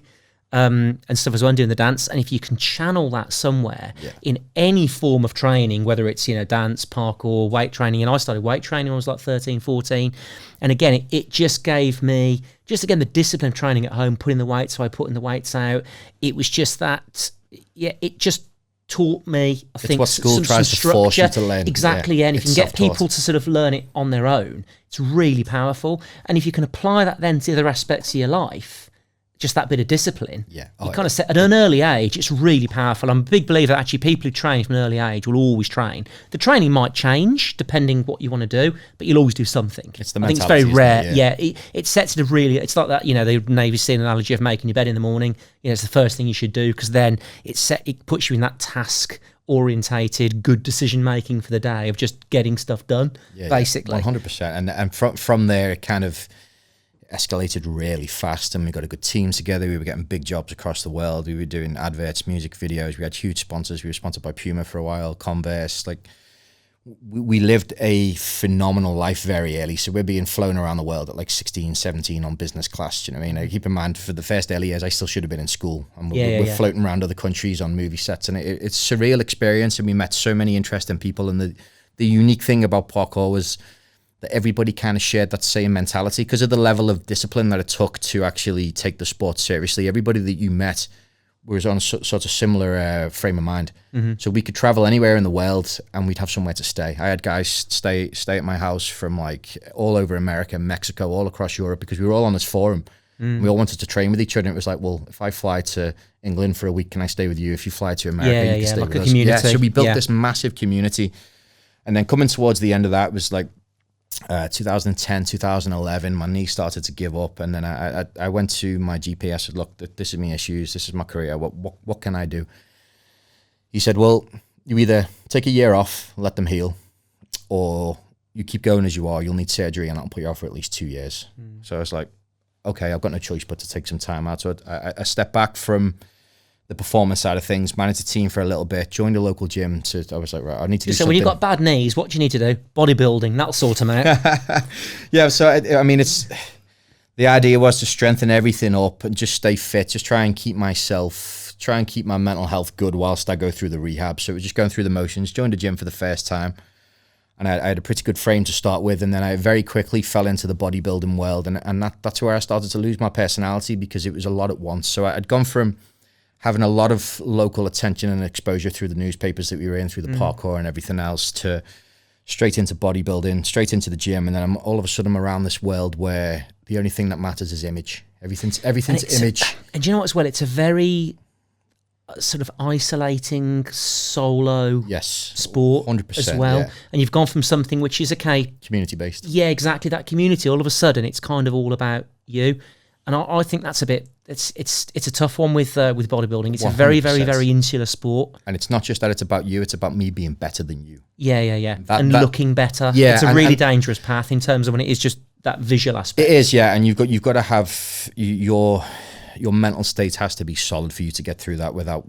And stuff as well, and doing the dance. And if you can channel that somewhere in any form of training, whether it's dance, parkour, weight training, and I started weight training when I was like 13, 14, and again it just gave me the discipline of training at home, putting the weights, so I putting the weights out. It was just that it just taught me, I think, what school tries to force you to learn. Exactly, and if you can get people to sort of learn it on their own, it's really powerful. And if you can apply that then to the other aspects of your life, just that bit of discipline. You kind of set at an early age, it's really powerful. I'm a big believer that actually people who train from an early age will always train. The training might change depending what you want to do, but you'll always do something. It's the I think it's very rare. It sets it really, it's like that, the Navy's seen analogy of making your bed in the morning. It's the first thing you should do, because then it puts you in that task orientated, good decision making for the day of just getting stuff done, basically. 100%. And from there, it kind of escalated really fast, and we got a good team together. We were getting big jobs across the world. We were doing adverts, music videos. We had huge sponsors. We were sponsored by Puma for a while, Converse. Like, we lived a phenomenal life very early. So we're being flown around the world at like 16, 17 on business class. Do you know what I mean? Keep in mind, for the first early years, I still should have been in school. And we're floating around other countries on movie sets. And it's a surreal experience. And we met so many interesting people. And the unique thing about parkour was that everybody kind of shared that same mentality because of the level of discipline that it took to actually take the sport seriously. Everybody that you met was on a sort of similar frame of mind. So we could travel anywhere in the world and we'd have somewhere to stay. I had guys stay at my house from like all over America, Mexico, all across Europe, because we were all on this forum. We all wanted to train with each other. And it was like, well, if I fly to England for a week, can I stay with you? If you fly to America, you can stay like with a us. community. Yeah, so we built this massive community. And then coming towards the end of that was like 2010, 2011, my knee started to give up. And then I went to my GP. I said, look, this is my issues. This is my career. What can I do? He said, well, you either take a year off, let them heal, or you keep going as you are. You'll need surgery and that'll put you off for at least 2 years. So I was like, okay, I've got no choice but to take some time out. So I stepped back from the performance side of things, managed a team for a little bit, joined a local gym. I was like, right, I need to do something. So when you've got bad knees, what do you need to do? Bodybuilding, that'll sort them out. Yeah, so I mean, the idea was to strengthen everything up and just stay fit, just try and keep my mental health good whilst I go through the rehab. So it was just going through the motions, joined a gym for the first time. And I had a pretty good frame to start with. And then I very quickly fell into the bodybuilding world. And that's where I started to lose my personality because it was a lot at once. So I'd gone from having a lot of local attention and exposure through the newspapers that we were in, through the parkour and everything else, to straight into bodybuilding, straight into the gym. And then all of a sudden I'm around this world where the only thing that matters is image. Everything's image. And do you know what as well? It's a very sort of isolating solo sport 100%, as well. Yeah. And you've gone from something which is, okay, community-based. Yeah, exactly, that community. All of a sudden it's kind of all about you. And I think that's a bit, it's a tough one with bodybuilding. It's 100%. A very, very, very insular sport. And it's not just that it's about you, it's about me being better than you. Yeah. And looking better. Yeah. It's a really dangerous path in terms of when it is just that visual aspect. It is, yeah. And you've got to have your mental state has to be solid for you to get through that without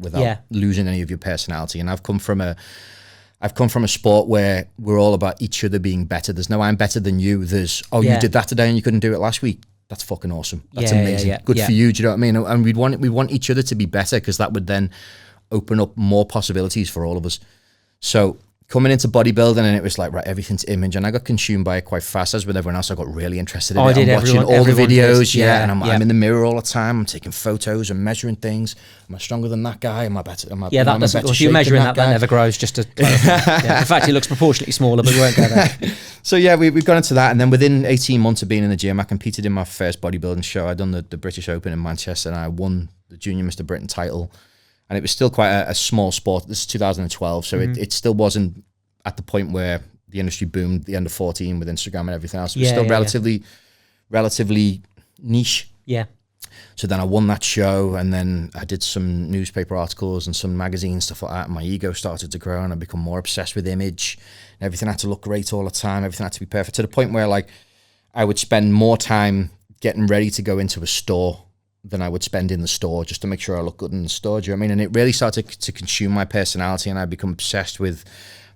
losing any of your personality. And I've come from a sport where we're all about each other being better. There's no I'm better than you. There's, you did that today and you couldn't do it last week. That's fucking awesome. That's amazing. Good for you. Do you know what I mean? And we want each other to be better because that would then open up more possibilities for all of us. So coming into bodybuilding, and it was like, right, everything's image, and I got consumed by it quite fast. As with everyone else, I got really interested in it. I'm watching all the videos, and I'm in the mirror all the time. I'm taking photos and measuring things. Am I stronger than that guy? Am I better? That doesn't. If you're measuring that never grows. Just to, in fact, it looks proportionately smaller, but we won't go there. So yeah, we've gone into that, and then within 18 months of being in the gym, I competed in my first bodybuilding show. I'd done the British Open in Manchester, and I won the Junior Mr. Britain title. And it was still quite a small sport. This is 2012, so it still wasn't at the point where the industry boomed, the under 14 with Instagram and everything else. It was still relatively niche. Yeah. So then I won that show, and then I did some newspaper articles and some magazines, stuff like that. And my ego started to grow, and I become more obsessed with image. And everything had to look great all the time. Everything had to be perfect, to the point where like I would spend more time getting ready to go into a store than I would spend in the store, just to make sure I look good in the store. Do you know what I mean? And it really started to consume my personality, and I become obsessed with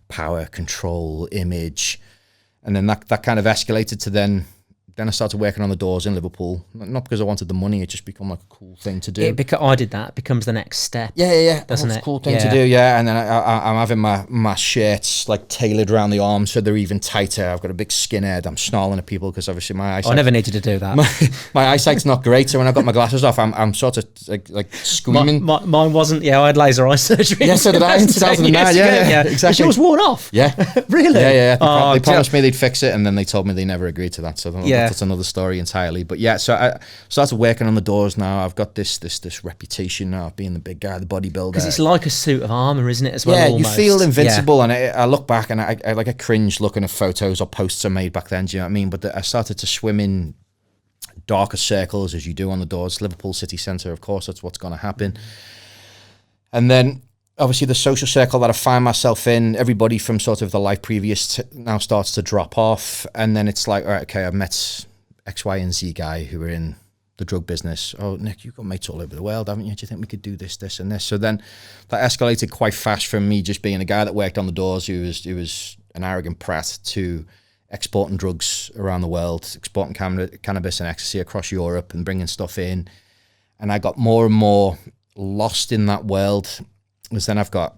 power, control, image. And then that kind of escalated to then I started working on the doors in Liverpool. Not because I wanted the money, it just become like a cool thing to do. I did that. It becomes the next step. Yeah. Doesn't it? It's a cool thing to do, yeah. And then I'm having my shirts like tailored around the arms so they're even tighter. I've got a big skinhead. I'm snarling at people because obviously my eyesight... I never needed to do that. My eyesight's not great, so when I've got my glasses off, I'm sort of like screaming. Mine wasn't, I had laser eye surgery. Yeah, so did I in 2009. Yeah, exactly. It was worn off. Yeah. Really? Yeah. They promised me they'd fix it, and then they told me they never agreed to that. So that's another story entirely. But yeah, so I started working on the doors now. I've got this reputation now of being the big guy, the bodybuilder. Because it's like a suit of armour, isn't it, as well? Yeah, almost. You feel invincible. And I look back and I like a cringe looking at photos or posts I made back then, do you know what I mean? But I started to swim in darker circles, as you do on the doors. Liverpool city centre, of course, that's what's going to happen. And then obviously the social circle that I find myself in, everybody from sort of the life previous now starts to drop off. And then it's like, all right, okay, I've met X, Y, and Z guy who are in the drug business. Oh, Nick, you've got mates all over the world, haven't you? Do you think we could do this, this, and this? So then that escalated quite fast from me just being a guy that worked on the doors who was an arrogant prat to exporting drugs around the world, exporting cannabis and ecstasy across Europe and bringing stuff in. And I got more and more lost in that world, because then I've got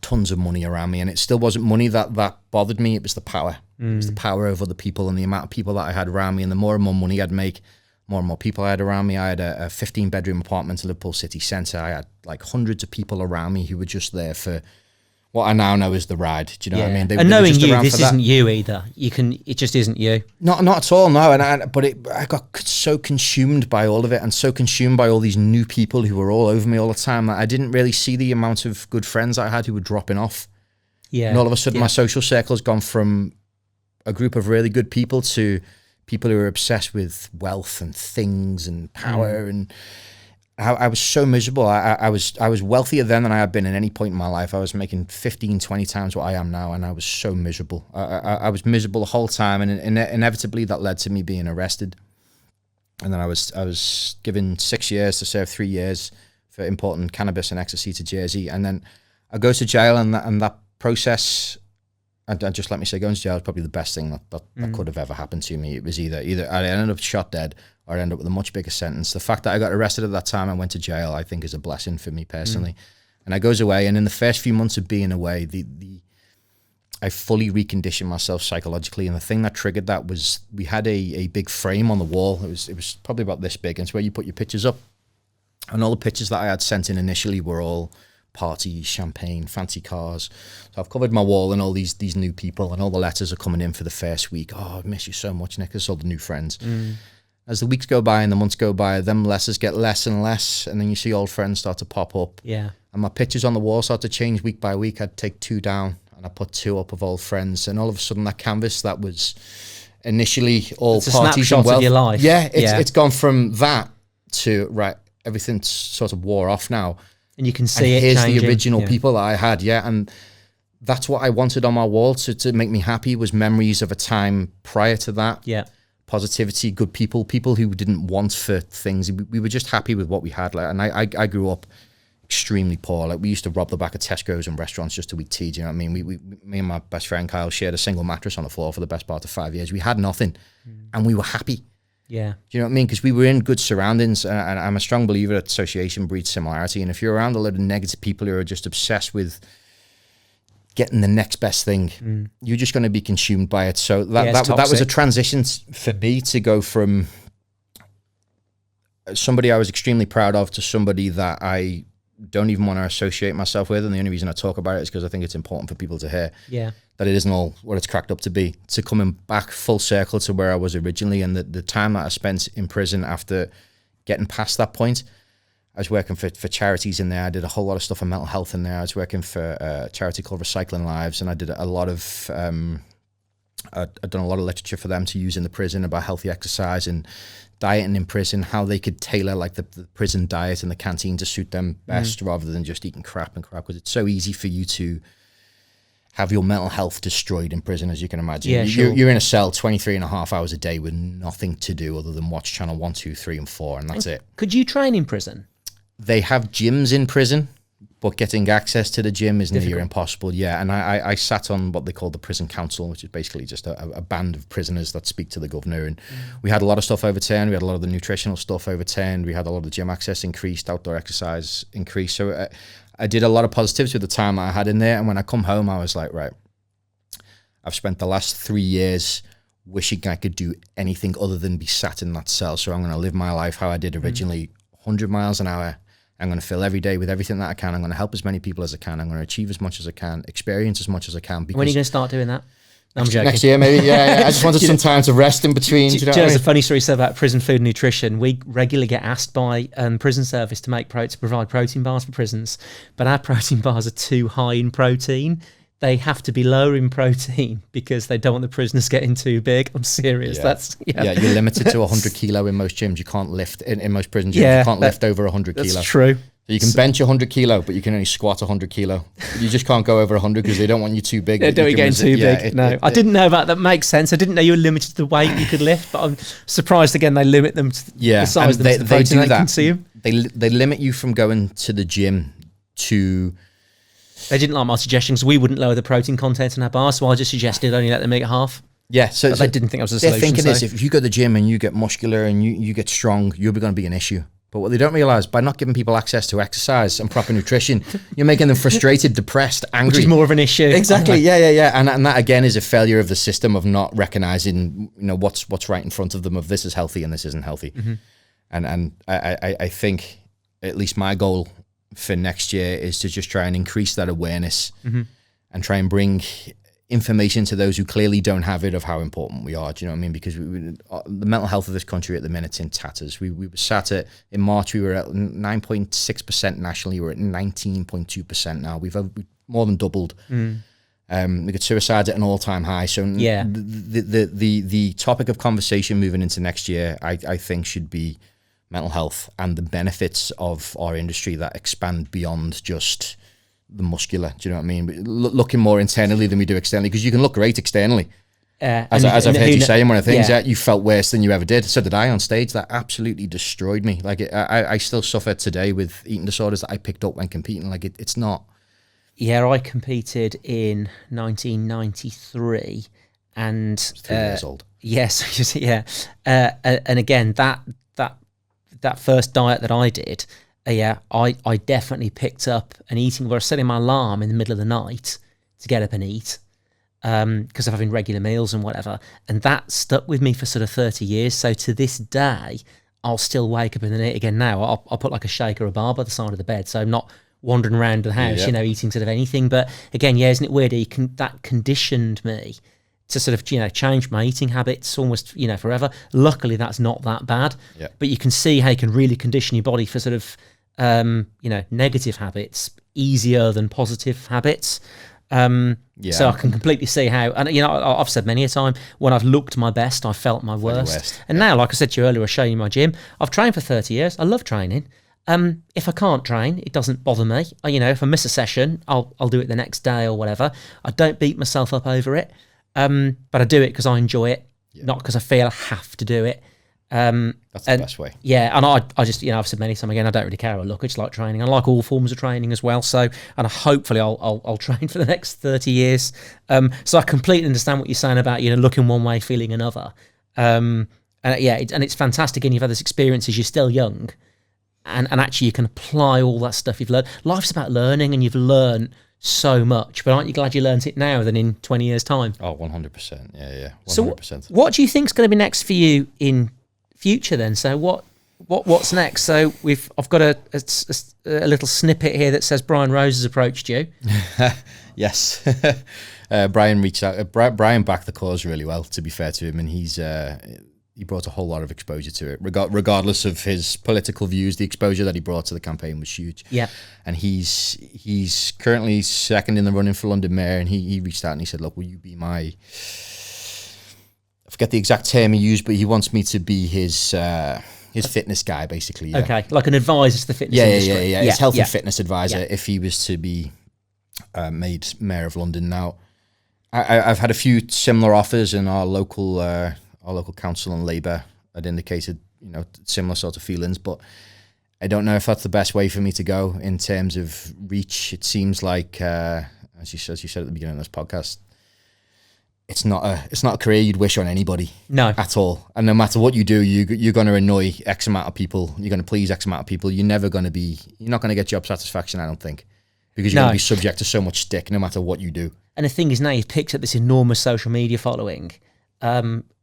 tons of money around me, and it still wasn't money that bothered me. It was the power. It was the power of other people and the amount of people that I had around me, and the more and more money I'd make, more and more people I had around me. I had a 15-bedroom apartment in Liverpool city centre. I had like hundreds of people around me who were just there for what I now know is the ride. Do you know what I mean? And knowing you, this isn't you either. It just isn't you. Not at all, no. But I got so consumed by all of it, and so consumed by all these new people who were all over me all the time, that I didn't really see the amount of good friends I had who were dropping off. Yeah. And all of a sudden my social circle has gone from a group of really good people to people who are obsessed with wealth and things and power. And I was so miserable. I was wealthier then than I had been at any point in my life. I was making 15, 20 times what I am now, and I was so miserable. I was miserable the whole time, and inevitably that led to me being arrested. And then I was given 6 years to serve 3 years for importing cannabis and ecstasy to Jersey. And then I go to jail, and that process, and just let me say, going to jail is probably the best thing that could have ever happened to me. It was either I ended up shot dead, or I ended up with a much bigger sentence. The fact that I got arrested at that time and went to jail, I think, is a blessing for me personally. And I goes away, and in the first few months of being away, I fully reconditioned myself psychologically. And the thing that triggered that was, we had a big frame on the wall. It was probably about this big, and it's where you put your pictures up. And all the pictures that I had sent in initially were all parties, champagne, fancy cars. So I've covered my wall and all these new people, and all the letters are coming in for the first week. Oh, I miss you so much, Nick. There's all the new friends. As the weeks go by and the months go by, them letters get less and less, and then you see old friends start to pop up. Yeah. And my pictures on the wall start to change week by week. I'd take 2 down, and I put 2 up of old friends, and all of a sudden that canvas that was initially all it's parties a and wealth, of your life. It's gone from that to, right, everything sort of wore off now. And you can see it here's changing. The original people that I had, and that's what I wanted on my wall to make me happy, was memories of a time prior to that. Yeah. Positivity, good people who didn't want for things. We were just happy with what we had. Like, and I grew up extremely poor. Like, we used to rob the back of Tesco's and restaurants just to eat tea. Do you know what I mean? Me and my best friend Kyle shared a single mattress on the floor for the best part of 5 years. We had nothing, and we were happy. Yeah. Do you know what I mean? Because we were in good surroundings, and I'm a strong believer that association breeds similarity. And if you're around a lot of negative people who are just obsessed with getting the next best thing, you're just going to be consumed by it. So that was a transition for me, to go from somebody I was extremely proud of to somebody that I don't even want to associate myself with. And the only reason I talk about it is because I think it's important for people to hear that it isn't all what it's cracked up to be. To coming back full circle to where I was originally, and the time that I spent in prison after getting past that point. I was working for charities in there. I did a whole lot of stuff on mental health in there. I was working for a charity called Recycling Lives, and I did a lot of, I'd done a lot of literature for them to use in the prison about healthy exercise and dieting in prison, how they could tailor like the prison diet and the canteen to suit them best, rather than just eating crap, because it's so easy for you to have your mental health destroyed in prison, as you can imagine. Yeah, you're in a cell 23 and a half hours a day with nothing to do other than watch channel 1, 2, 3, and 4, and that's it. Could you train in prison? They have gyms in prison, but getting access to the gym is near impossible. Yeah, and I sat on what they call the prison council, which is basically just a band of prisoners that speak to the governor. And we had a lot of stuff overturned. We had a lot of the nutritional stuff overturned. We had a lot of the gym access increased, outdoor exercise increased. So I did a lot of positivity with the time that I had in there. And when I come home, I was like, right, I've spent the last 3 years wishing I could do anything other than be sat in that cell. So I'm going to live my life how I did originally, 100 miles an hour. I'm going to fill every day with everything that I can. I'm going to help as many people as I can. I'm going to achieve as much as I can, experience as much as I can. When are you going to start doing that? I'm joking. Next year, maybe. Yeah. I just wanted some time to rest in between. There's a funny story said about prison food and nutrition. We regularly get asked by prison service to provide protein bars for prisons, but our protein bars are too high in protein. They have to be lower in protein because they don't want the prisoners getting too big. I'm serious. Yeah. You're limited to 100 kilo in most gyms. You can't lift in most prison gyms. You can't lift over 100 kilo. That's true. So you can bench 100 kilo, but you can only squat 100 kilo. You just can't go over 100 because they don't want you too big. They don't want you getting too big. I didn't know about that. Makes sense. I didn't know you were limited to the weight you could lift, but I'm surprised again they limit them to the size of the protein they consume. They limit you from going to the gym to... They didn't like my suggestions. We wouldn't lower the protein content in our bar, so I just suggested only let them eat half. Yeah, so they didn't think I was a solution. They're thinking this, if you go to the gym and you get muscular and you get strong, you're going to be an issue. But what they don't realise, by not giving people access to exercise and proper nutrition, you're making them frustrated, depressed, angry. Which is more of an issue. Exactly, yeah. And that, again, is a failure of the system of not recognising, what's right in front of them, of this is healthy and this isn't healthy. Mm-hmm. And I think, at least my goal for next year is to just try and increase that awareness and try and bring information to those who clearly don't have it of how important we are. Do you know what I mean? Because the mental health of this country at the minute's in tatters. We were sat at, in March, we were at 9.6% nationally. We're at 19.2% now. We've more than doubled. We got suicides at an all-time high. So the topic of conversation moving into next year, I think, should be mental health and the benefits of our industry that expand beyond just the muscular. Do you know what I mean? Looking more internally than we do externally, because you can look great externally. As I've heard you say in one of the things, you felt worse than you ever did. So did I on stage. That absolutely destroyed me. Like I still suffer today with eating disorders that I picked up when competing. Like it's not. Yeah, I competed in 1993, and 3 years old. Yes, yeah, and again that first diet that I did. I definitely picked up an eating where I was setting my alarm in the middle of the night to get up and eat because of having regular meals and whatever. And that stuck with me for sort of 30 years. So to this day, I'll still wake up in the night again now. I'll put like a shake or a bar by the side of the bed. So I'm not wandering around the house, eating sort of anything. But again, isn't it weird? That conditioned me to sort of, change my eating habits almost, forever. Luckily, that's not that bad. Yeah. But you can see how you can really condition your body for sort of, negative habits easier than positive habits. So I can completely see how, and I've said many a time, when I've looked my best, I've felt my worst. And now, like I said to you earlier, I show you my gym. I've trained for 30 years. I love training. If I can't train, it doesn't bother me. If I miss a session, I'll do it the next day or whatever. I don't beat myself up over it. But I do it because I enjoy it, not because I feel I have to do it. That's the best way. Yeah, and I just, I've said many times again, I don't really care how I look. I just like training. I like all forms of training as well. So, and hopefully I'll train for the next 30 years. So I completely understand what you're saying about, looking one way, feeling another. And it's fantastic. And you've had this experience as you're still young. And actually you can apply all that stuff you've learned. Life's about learning, and you've learned so much, but aren't you glad you learned it now than in 20 years time? Oh, 100%. Yeah, 100%. So what do you think's going to be next for you in future then? So what's next? So I've got a little snippet here that says Brian Rose has approached you. Yes. Brian reached out. Brian backed the cause really well, to be fair to him, and he brought a whole lot of exposure to it. Regardless of his political views, the exposure that he brought to the campaign was huge. Yeah. And he's currently second in the running for London Mayor, and he reached out and he said, look, will you be my... I forget the exact term he used, but he wants me to be his fitness guy, basically. Yeah. Okay, like an advisor to the fitness industry. Yeah. His health and fitness advisor, if he was to be made Mayor of London. Now, I've had a few similar offers, and our local council and Labour had indicated, similar sort of feelings, but I don't know if that's the best way for me to go in terms of reach. It seems like, as you said at the beginning of this podcast, it's not a career you'd wish on anybody. No, at all. And no matter what you do, you're going to annoy X amount of people. You're going to please X amount of people. You're not going to get job satisfaction, I don't think, because you're going to be subject to so much stick no matter what you do. And the thing is, now you've picked up this enormous social media following,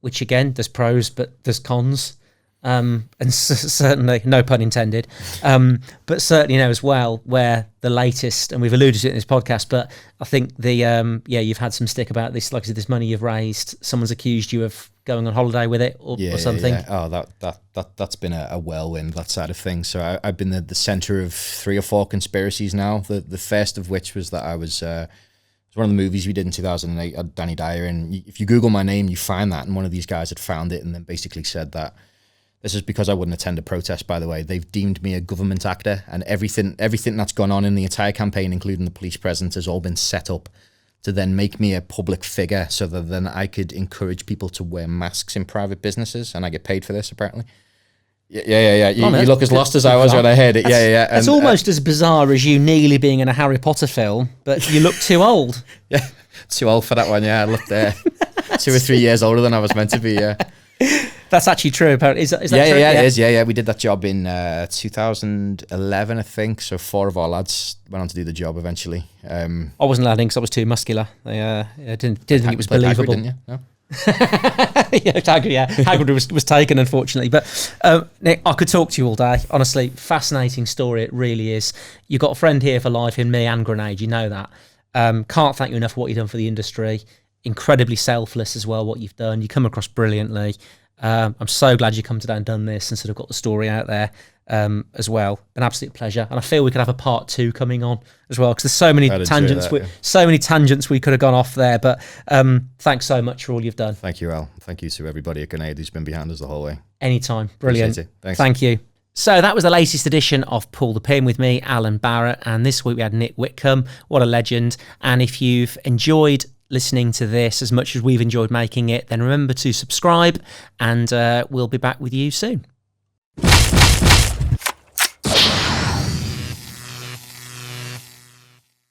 which again, there's pros, but there's cons. And certainly, no pun intended, but certainly as well, where the latest, and we've alluded to it in this podcast, but I think you've had some stick about this, like I said, this money you've raised, someone's accused you of going on holiday with it or something. Yeah. Oh, that's been a whirlwind, that side of things. So I've been the center of 3 or 4 conspiracies now, the first of which was that I was... It's one of the movies we did in 2008, Danny Dyer, and if you Google my name, you find that, and one of these guys had found it and then basically said that This is because I wouldn't attend a protest, by the way. They've deemed me a government actor, and everything that's gone on in the entire campaign, including the police presence, has all been set up to then make me a public figure so that then I could encourage people to wear masks in private businesses, and I get paid for this, apparently. Yeah. You look as lost as I was when I heard it. Yeah. It's almost as bizarre as you nearly being in a Harry Potter film, but you look too old. Yeah, too old for that one. Yeah, I looked 2 or 3 years older than I was meant to be. Yeah. That's actually true. Apparently, is that true? Yeah, it is. Yeah. We did that job in 2011, I think. So 4 of our lads went on to do the job eventually. I wasn't allowed in because I was too muscular. I didn't think it was believable. Hagrid, didn't you? No? Hagrid was taken, unfortunately. But Nick, I could talk to you all day. Honestly, fascinating story. It really is. You've got a friend here for life in me and Grenade. You know that. Can't thank you enough for what you've done for the industry. Incredibly selfless as well, what you've done. You come across brilliantly. I'm so glad you come today and done this and sort of got the story out there as well. An absolute pleasure. And I feel we could have a part 2 coming on as well, because there's so many tangents we could have gone off there. But thanks so much for all you've done. Thank you, Al. Thank you to everybody at Grenade who's been behind us the whole way. Anytime. Brilliant. Thanks. Thank you. So that was the latest edition of Pull the Pin with me, Alan Barrett. And this week we had Nick Whitcombe. What a legend. And if you've enjoyed listening to this as much as we've enjoyed making it, then remember to subscribe, and we'll be back with you soon.